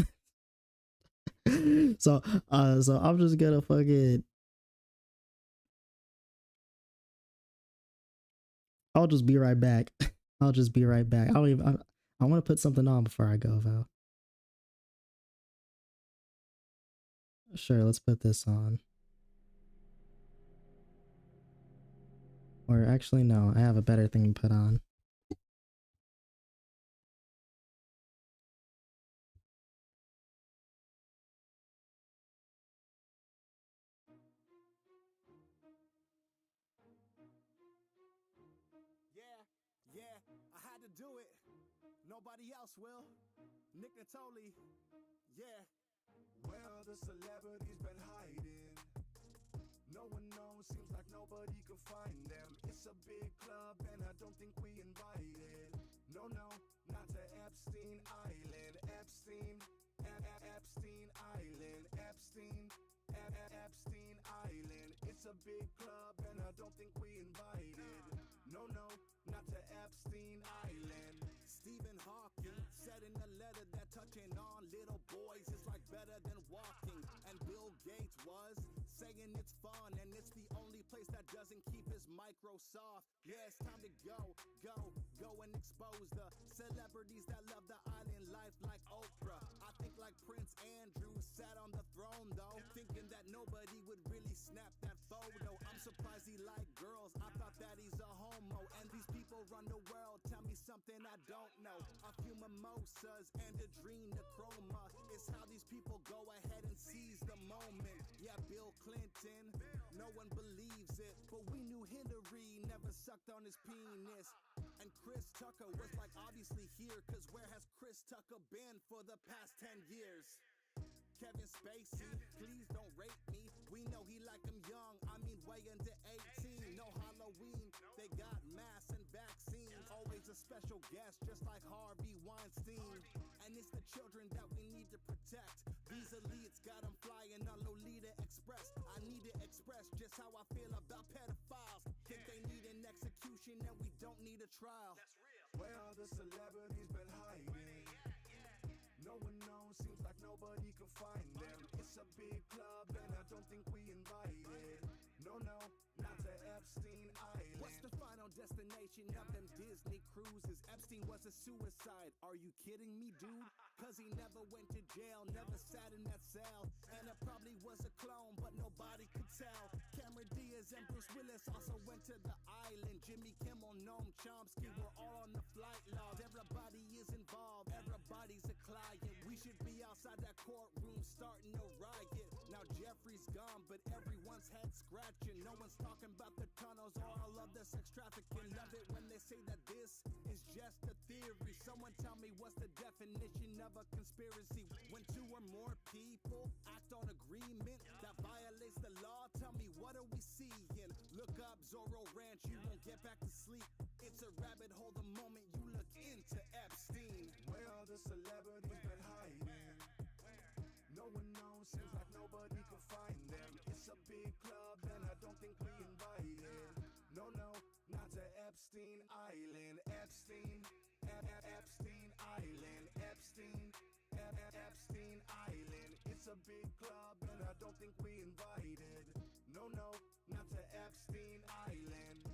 so I'm just gonna fucking I'll just be right back. I'll just be right back. I want to put something on before I go, though. Sure, let's put this on. Or actually, no, I have a better thing to put on. Yeah, do it. Nobody else will. Nick Natoli, yeah. Where the celebrities been hiding? No one knows, seems like nobody can find them. It's a big club and I don't think we invited. No, not to Epstein Island. Epstein Island. Epstein Island. It's a big club and I don't think we invited. No, not to Epstein Island. Stephen Hawking said in a letter that touching on little boys is like better than walking. And Bill Gates was saying it's fun and it's the only place that doesn't keep his Microsoft. Yeah, it's time to go and expose the celebrities that love the island life like Oprah. I think like Prince Andrew sat on the throne though, thinking that nobody would really snap that photo. I'm surprised he liked girls, I thought that he's a homo. And these people run the world, tell me something I don't know. A few mimosas and a dream to chroma is how these people go ahead and seize the moment. Yeah, Bill Clinton, no one believes it, but we knew Hillary never sucked on his penis. And Chris Tucker was like obviously here, cause where has Chris Tucker been for the past 10 years? Kevin Spacey, please don't rape me. We know he like him young, I mean way under 18. No Halloween, they got masks and vaccines. Always a special guest, just like Harvey Weinstein. And it's the children that we need to protect. These elites got them flying on Lolita Express. I need to express just how I feel about pedophiles. Think they need an execution and we don't need a trial. Where are the celebrities been hiding? No one knows, seems like nobody can find them. It's a big club and I don't think we invited. No, not to Epstein Island. What's the final destination of them Disney cruises? Epstein was a suicide, are you kidding me, dude? Cause he never went to jail, never sat in that cell. And it probably was a clone, but nobody could tell. Cameron Diaz and Bruce Willis also went to the island. Jimmy Kimmel, Noam Chomsky were all on the flight log. Everybody is involved, everybody's a client. We should be outside that courtroom starting a riot. Now Jeffrey's gone, but everyone's head scratching. No one's talking about the tunnels or all of the sex trafficking. Love it when they say that this is just a theory. Someone tell me what's the definition of a conspiracy? When two or more people act on agreement that violates the law, tell me what are we seeing? Look up Zorro Ranch, you won't get back to sleep. It's a rabbit hole the moment you look into Epstein. Where are the celebrities been hiding? No one knows, seems like nobody can find them. It's a big club and I don't think we invited. No, not to Epstein Island. Epstein Island. Epstein Island. It's a big club and I don't think we invited. No, not to Epstein Island.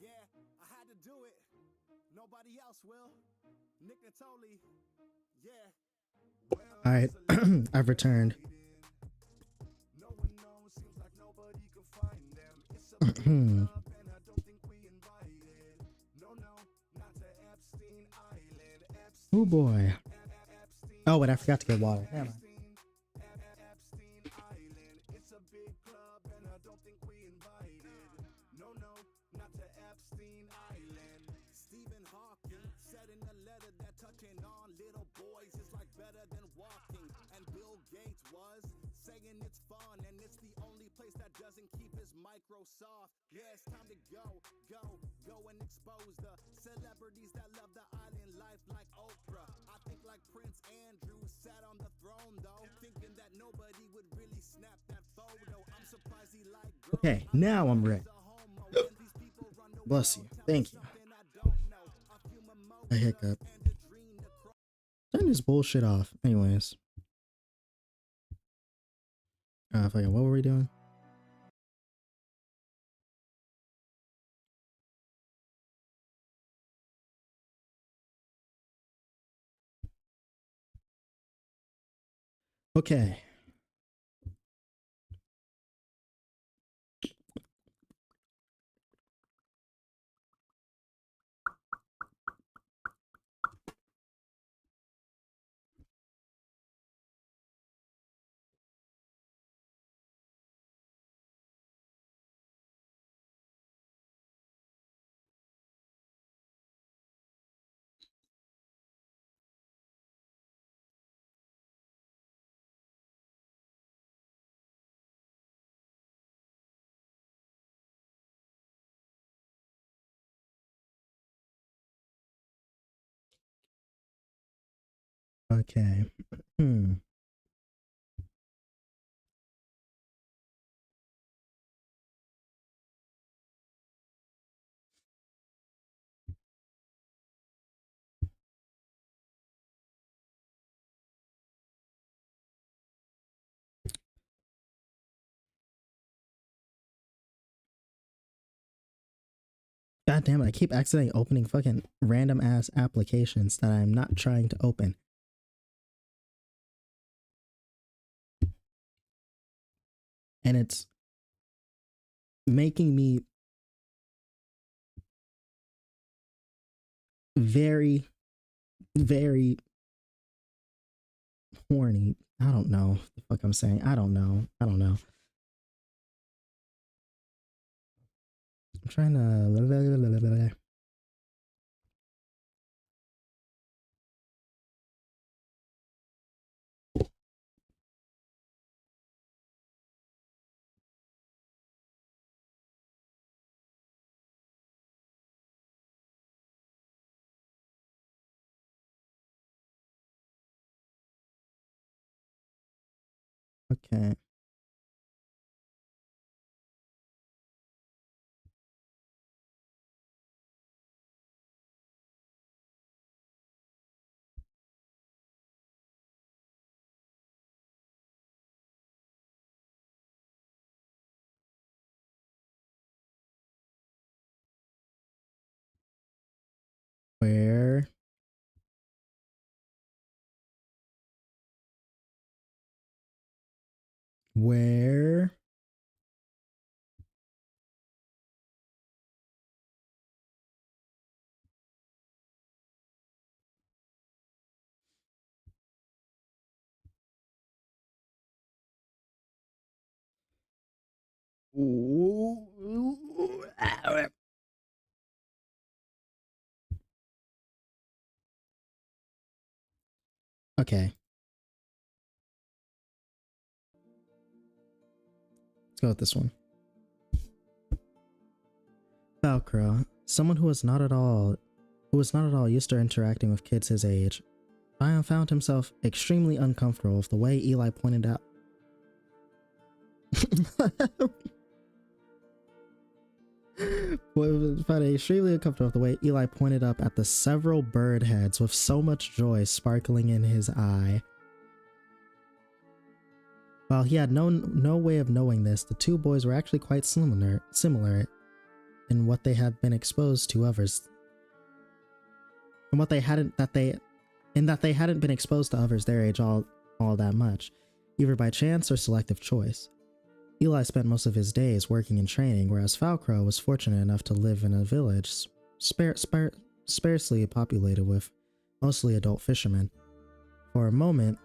Yeah, I had to do it. Nobody else will. Nick Natoli. Yeah. All right, I've returned. No one knows, seems like nobody can find them. It's a big club and I don't think we invited. No, not to Epstein Island. Oh boy. Oh, wait, I forgot to get water. Never mind. Epstein Island. It's a big club and I don't think we invited. No, not to Epstein Island. Stephen Hawking said in a letter that touching on little boys is like better than walking. And Bill Gates was saying it's fun and it's the only place that doesn't keep his Microsoft. Yeah, it's time to go and expose the celebrities that love the island life like Oprah. I think like Prince Andrew sat on the throne though, thinking that nobody would really snap that photo. I'm surprised he liked girls. Okay, now I'm ready. Bless you. Thank you. A hiccup. Turn this bullshit off. Anyways. Fucking, what were we doing? Okay. Okay. God damn it, I keep accidentally opening fucking random ass applications that I'm not trying to open. And it's making me very, very horny. I don't know what the fuck I'm saying. I don't know. I'm trying to... Okay. Where? Okay. Let's go with this one. Velcro. Someone who was not at all used to interacting with kids his age. Zion found himself extremely uncomfortable with the way Eli pointed out. Found extremely uncomfortable with the way Eli pointed up at the several bird heads with so much joy sparkling in his eye. While he had no way of knowing this, the two boys were actually quite similar in what they had been exposed to others, and what they hadn't that they hadn't been exposed to others their age all that much, either by chance or selective choice. Eli spent most of his days working and training, whereas Falcrow was fortunate enough to live in a village sparsely populated with mostly adult fishermen. For a moment,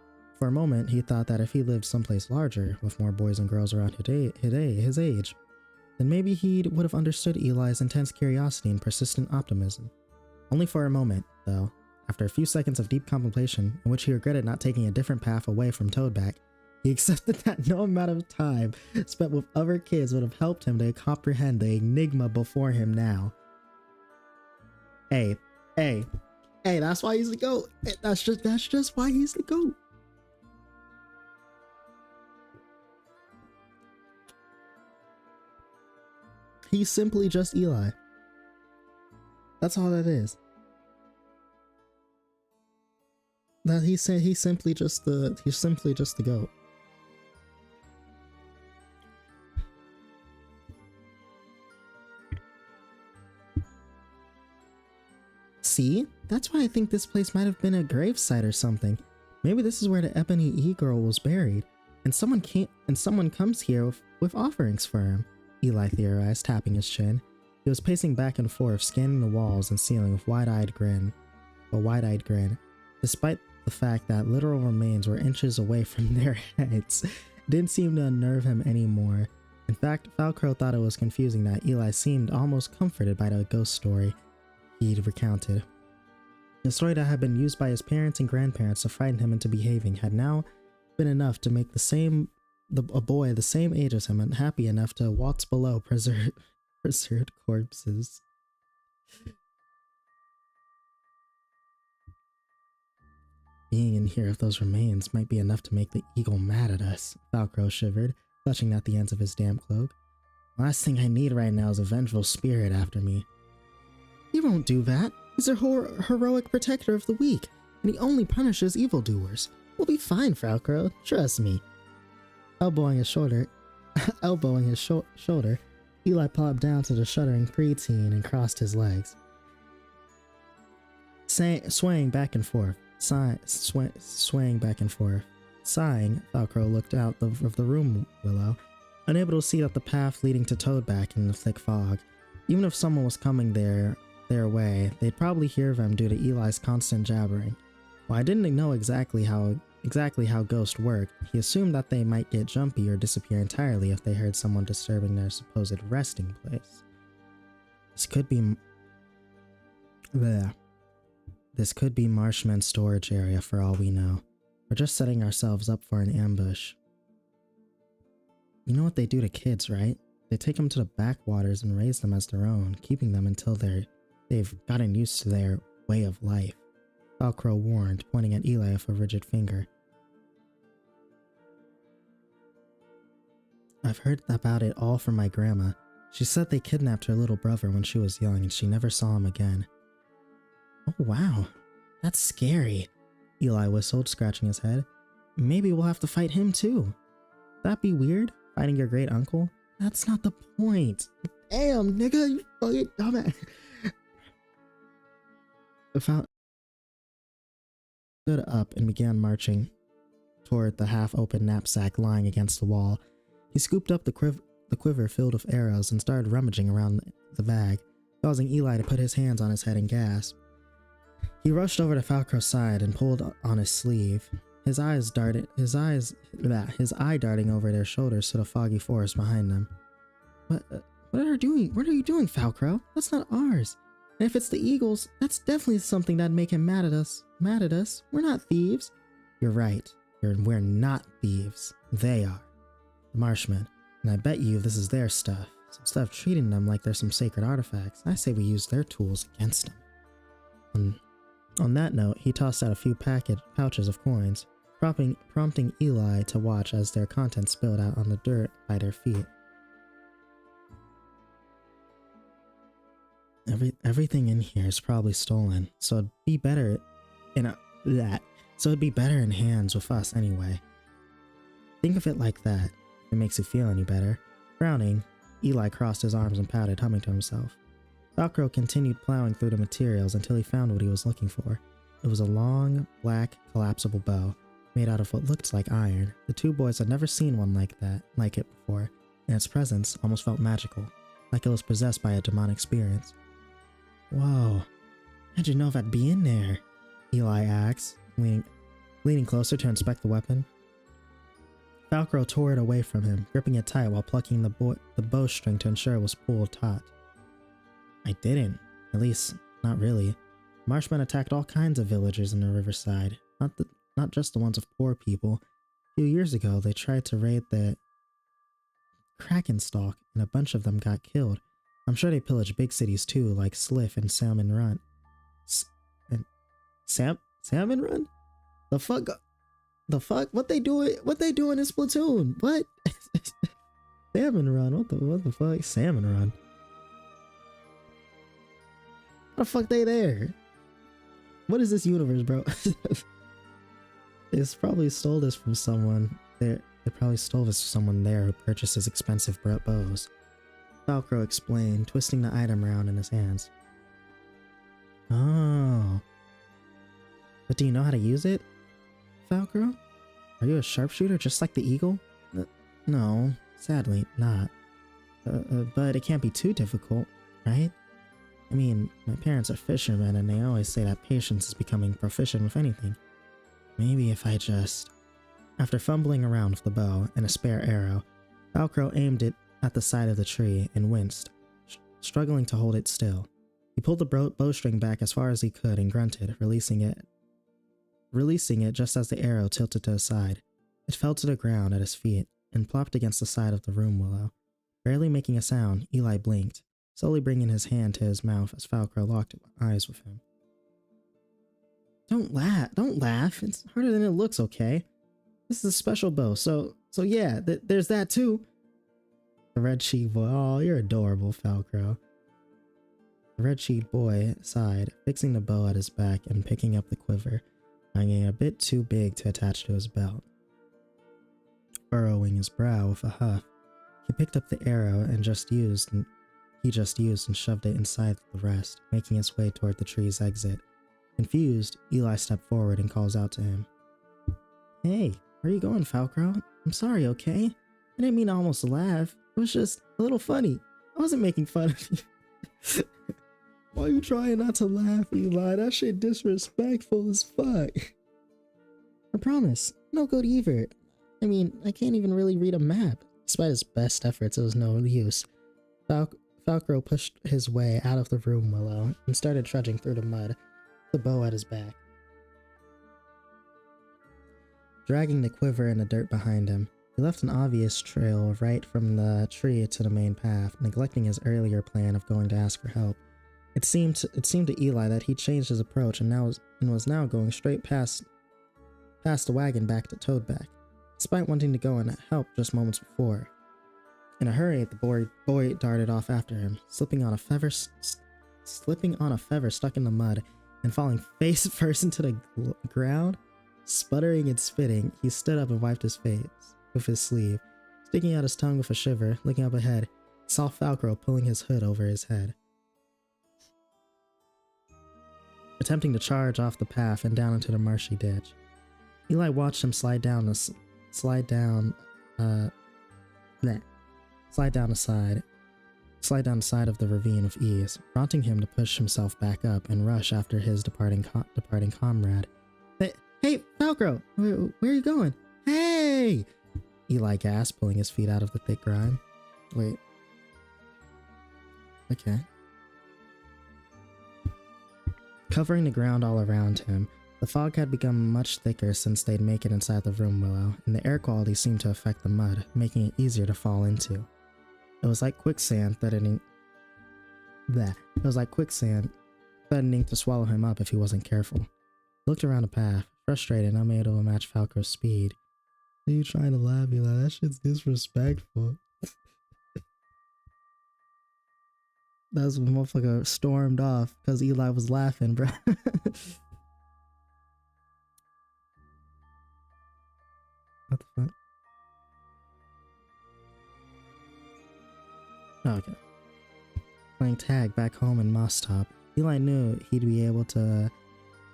he thought that if he lived someplace larger, with more boys and girls around his age, then maybe he would have understood Eli's intense curiosity and persistent optimism. Only for a moment, though. After a few seconds of deep contemplation, in which he regretted not taking a different path away from Toadback, he accepted that no amount of time spent with other kids would have helped him to comprehend the enigma before him now. Hey, that's why he's the GOAT. That's just why he's the GOAT. He's simply just Eli. That's all that is. That he's simply just the GOAT. See? That's why I think this place might have been a gravesite or something. Maybe this is where the Ebony E-Girl was buried, and someone comes here with offerings for him, Eli theorized, tapping his chin. He was pacing back and forth, scanning the walls and ceiling with a wide-eyed grin, despite the fact that literal remains were inches away from their heads. It didn't seem to unnerve him anymore. In fact, Falcrow thought it was confusing that Eli seemed almost comforted by the ghost story he'd recounted. The story that had been used by his parents and grandparents to frighten him into behaving had now been enough to make a boy the same age as him unhappy enough to waltz below preserved corpses. Being in here with those remains might be enough to make the eagle mad at us, Falcrow shivered, clutching at the ends of his damp cloak. Last thing I need right now is a vengeful spirit after me. He won't do that. He's a heroic protector of the weak, and he only punishes evildoers. We'll be fine, Falcrow. Trust me. Elbowing his shoulder, Eli plopped down to the shuddering preteen and crossed his legs, swaying back and forth. Sighing, Falcrow looked out of the room willow, unable to see up the path leading to Toadback in the thick fog. Even if someone was coming their way, they'd probably hear them due to Eli's constant jabbering. While I didn't know exactly how ghosts work, he assumed that they might get jumpy or disappear entirely if they heard someone disturbing their supposed resting place. This could be Marshman's storage area for all we know. We're just setting ourselves up for an ambush. You know what they do to kids, right? They take them to the backwaters and raise them as their own, keeping them until they've gotten used to their way of life. Falcrow warned, pointing at Eli with a rigid finger. I've heard about it all from my grandma. She said they kidnapped her little brother when she was young and she never saw him again. Oh wow, that's scary, Eli whistled, scratching his head. Maybe we'll have to fight him too. That'd be weird, fighting your great uncle? That's not the point. Damn, nigga, you fucking dumbass. Stood up and began marching toward the half-open knapsack lying against the wall. He scooped up the quiver filled with arrows and started rummaging around the bag, causing Eli to put his hands on his head and gasp. He rushed over to Falcrow's side and pulled on his sleeve, his eye darting over their shoulders to the foggy forest behind them. What are you doing? What are you doing, Falcrow? That's not ours. And if it's the Eagles, that's definitely something that'd make him mad at us. Mad at us? We're not thieves. You're right. We're not thieves. They are. The Marshmen. And I bet you this is their stuff. So instead of treating them like they're some sacred artifacts, I say we use their tools against them. On that note, he tossed out a few pouches of coins, prompting Eli to watch as their contents spilled out on the dirt by their feet. Everything in here is probably stolen, so it'd be better in hands with us anyway. Think of it like that, if it makes you feel any better. Frowning, Eli crossed his arms and pouted, humming to himself. Falcro continued plowing through the materials until he found what he was looking for. It was a long, black, collapsible bow, made out of what looked like iron. The two boys had never seen one like it before, and its presence almost felt magical, like it was possessed by a demonic spirit. Whoa, how'd you know that'd be in there? Eli asked, leaning closer to inspect the weapon. Falcro tore it away from him, gripping it tight while plucking the bowstring to ensure it was pulled taut. I didn't. At least, not really. Marshmen attacked all kinds of villagers in the riverside, not just the ones of poor people. A few years ago, they tried to raid the Krakenstalk, and a bunch of them got killed. I'm sure they pillaged big cities too, like Sliff and Salmon Run. Salmon Run? The fuck? The fuck? What they doing? What they doing in Splatoon? What? Salmon Run? What the fuck? Salmon Run? How the fuck they there? What is this universe, bro? They probably stole this from someone. They probably stole this from someone there who purchases expensive bows. Falcro explained, twisting the item around in his hands. Oh. But do you know how to use it, Falcro? Are you a sharpshooter just like the eagle? No, sadly not. But it can't be too difficult, right? I mean, my parents are fishermen and they always say that patience is becoming proficient with anything. Maybe if I just... After fumbling around with the bow and a spare arrow, Falcro aimed it at the side of the tree and winced, struggling to hold it still. He pulled the bowstring back as far as he could and grunted, releasing it just as the arrow tilted to the side. It fell to the ground at his feet and plopped against the side of the room willow. Barely making a sound, Eli blinked, slowly bringing his hand to his mouth as Falcro locked eyes with him. Don't laugh. It's harder than it looks, okay? This is a special bow, so yeah, there's that too. The red-cheeked boy, oh, you're adorable, Falcro. The red-cheeked boy sighed, fixing the bow at his back and picking up the quiver, finding it a bit too big to attach to his belt. Furrowing his brow with a huff, he picked up the arrow and just used and shoved it inside the rest, making its way toward the tree's exit. Confused, Eli stepped forward and calls out to him. Hey, where are you going, Falcro? I'm sorry, okay? I didn't mean to almost laugh. It was just a little funny. I wasn't making fun of you. Why are you trying not to laugh, Eli? That shit disrespectful as fuck. I promise, no good either. I mean, I can't even really read a map. Despite his best efforts, it was no use. Falcro pushed his way out of the room willow and started trudging through the mud, the bow at his back, dragging the quiver in the dirt behind him. He left an obvious trail right from the tree to the main path, neglecting his earlier plan of going to ask for help. It seemed to Eli that he changed his approach and was now going straight past the wagon back to Toadback, despite wanting to go and help just moments before. In a hurry, the boy darted off after him, slipping on a feather stuck in the mud and falling face first into the ground. Sputtering and spitting, he stood up and wiped his face with his sleeve, sticking out his tongue with a shiver. Looking up ahead, he saw Falcro pulling his hood over his head, attempting to charge off the path and down into the marshy ditch. Eli watched him slide down the side of the ravine with ease, prompting him to push himself back up and rush after his departing comrade. Hey, Falcro, where are you going? Hey! Eli gasped, pulling his feet out of the thick grime. Wait. Okay. Covering the ground all around him, the fog had become much thicker since they'd make it inside the room willow, and the air quality seemed to affect the mud, making it easier to fall into. It was like quicksand threatening to swallow him up if he wasn't careful. He looked around the path, frustrated and unable to match Falco's speed. Are you trying to laugh, Eli? That shit's disrespectful. That's when motherfucker stormed off because Eli was laughing, bro. What the fuck? Okay. Playing tag back home in Mostop, Eli knew he'd be able to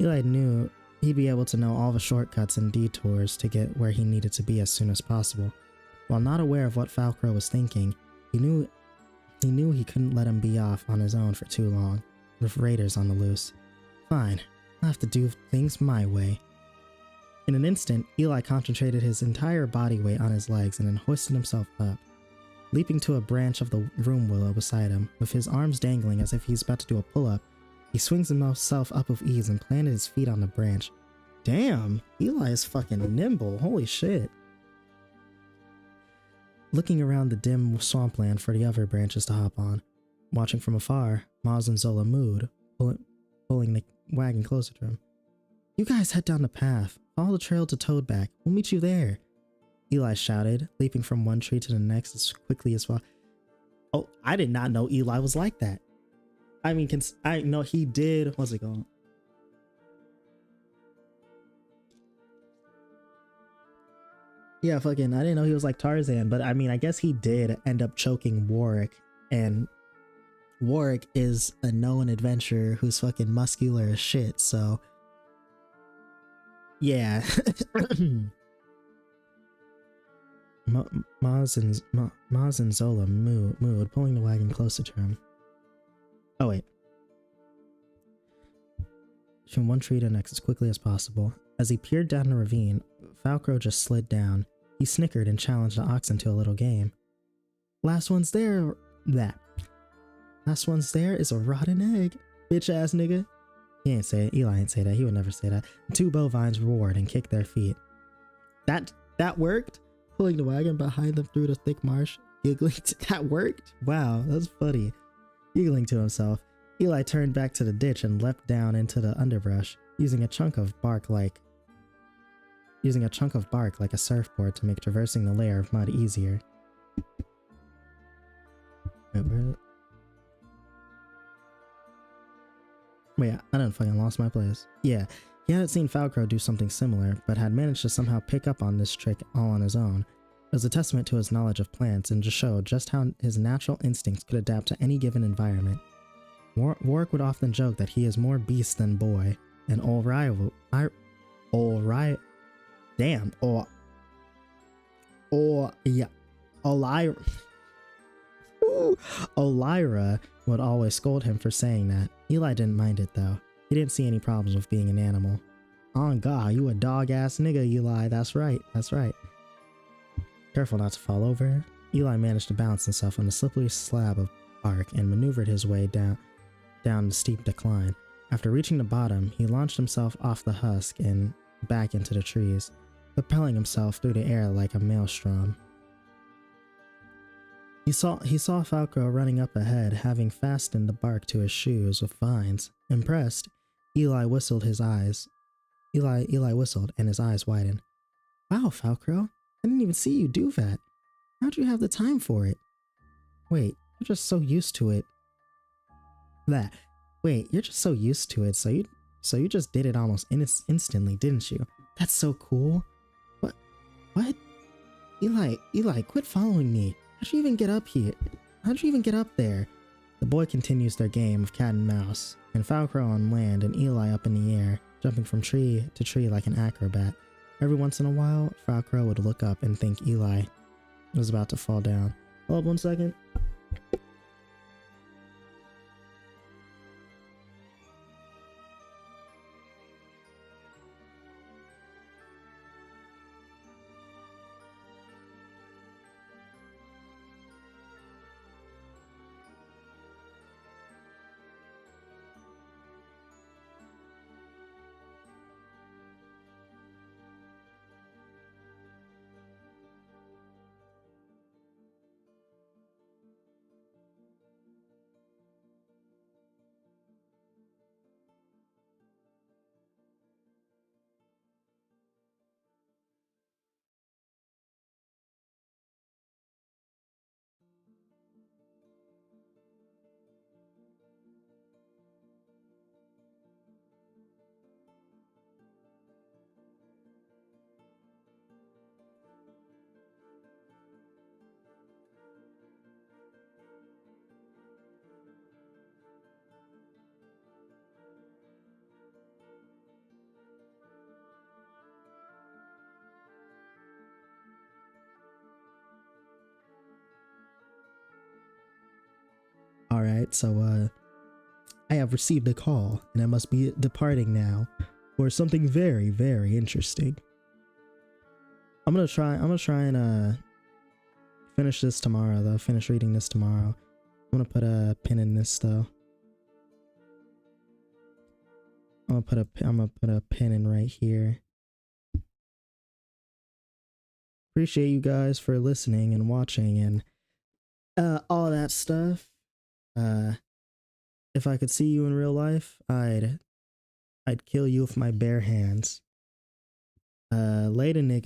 know all the shortcuts and detours to get where he needed to be as soon as possible. While not aware of what Falcro was thinking, he knew he couldn't let him be off on his own for too long, with raiders on the loose. Fine, I'll have to do things my way. In an instant, Eli concentrated his entire body weight on his legs and then hoisted himself up. Leaping to a branch of the room willow beside him, with his arms dangling as if he's about to do a pull-up, he swings himself up with ease and planted his feet on the branch. Damn, Eli is fucking nimble, holy shit. Looking around the dim swampland for the other branches to hop on. Watching from afar, Maz and Zola mooed, pulling the wagon closer to him. You guys head down the path. Follow the trail to Toadback. We'll meet you there. Eli shouted, leaping from one tree to the next as quickly as possible. Oh, I did not know Eli was like that. I mean, I know he did. What's it called? Yeah, fucking, I didn't know he was like Tarzan, but I mean, I guess he did end up choking Warwick, and Warwick is a known adventurer who's fucking muscular as shit, so yeah. Maz and Zola mooed, pulling the wagon closer to him. Oh wait. From one tree to the next as quickly as possible. As he peered down the ravine, Falcro just slid down. He snickered and challenged the oxen to a little game. Last one's there is a rotten egg, bitch ass nigga. He ain't say it. Eli ain't say that. He would never say that. The two bovines roared and kicked their feet. That worked? Pulling the wagon behind them through the thick marsh, giggling. That worked? Wow, that's funny. Giggling to himself, Eli turned back to the ditch and leapt down into the underbrush, using a chunk of bark like a surfboard to make traversing the layer of mud easier. Wait, I done fucking lost my place. Yeah, he hadn't seen Falcro do something similar, but had managed to somehow pick up on this trick all on his own. It was a testament to his knowledge of plants and just showed just how his natural instincts could adapt to any given environment. Warwick would often joke that he is more beast than boy, and Olyra would always scold him for saying that. Eli didn't mind it though. He didn't see any problems with being an animal. On God, you a dog ass nigga, Eli. That's right. Careful not to fall over. Eli managed to balance himself on a slippery slab of bark and maneuvered his way down the steep decline. After reaching the bottom, he launched himself off the husk and back into the trees, propelling himself through the air like a maelstrom. He saw Falco running up ahead, having fastened the bark to his shoes with vines. Impressed, Eli whistled and his eyes widened. Wow, Falco, I didn't even see you do that. How'd you have the time for it? Wait, you're just so used to it. You're just so used to it, so you just did it almost instantly, didn't you? That's so cool. What? Eli, quit following me. How'd you even get up here? How'd you even get up there? The boy continues their game of cat and mouse, and Falco on land and Eli up in the air, jumping from tree to tree like an acrobat. Every once in a while, Falco would look up and think Eli was about to fall down. Hold up 1 second. Alright, so I have received a call and I must be departing now for something very, very interesting. I'm gonna try and finish this tomorrow though. Finish reading this tomorrow. I'm gonna put a pin in this though. I'm gonna put a pin in right here. Appreciate you guys for listening and watching and all that stuff. If I could see you in real life, I'd kill you with my bare hands. Later, nigga.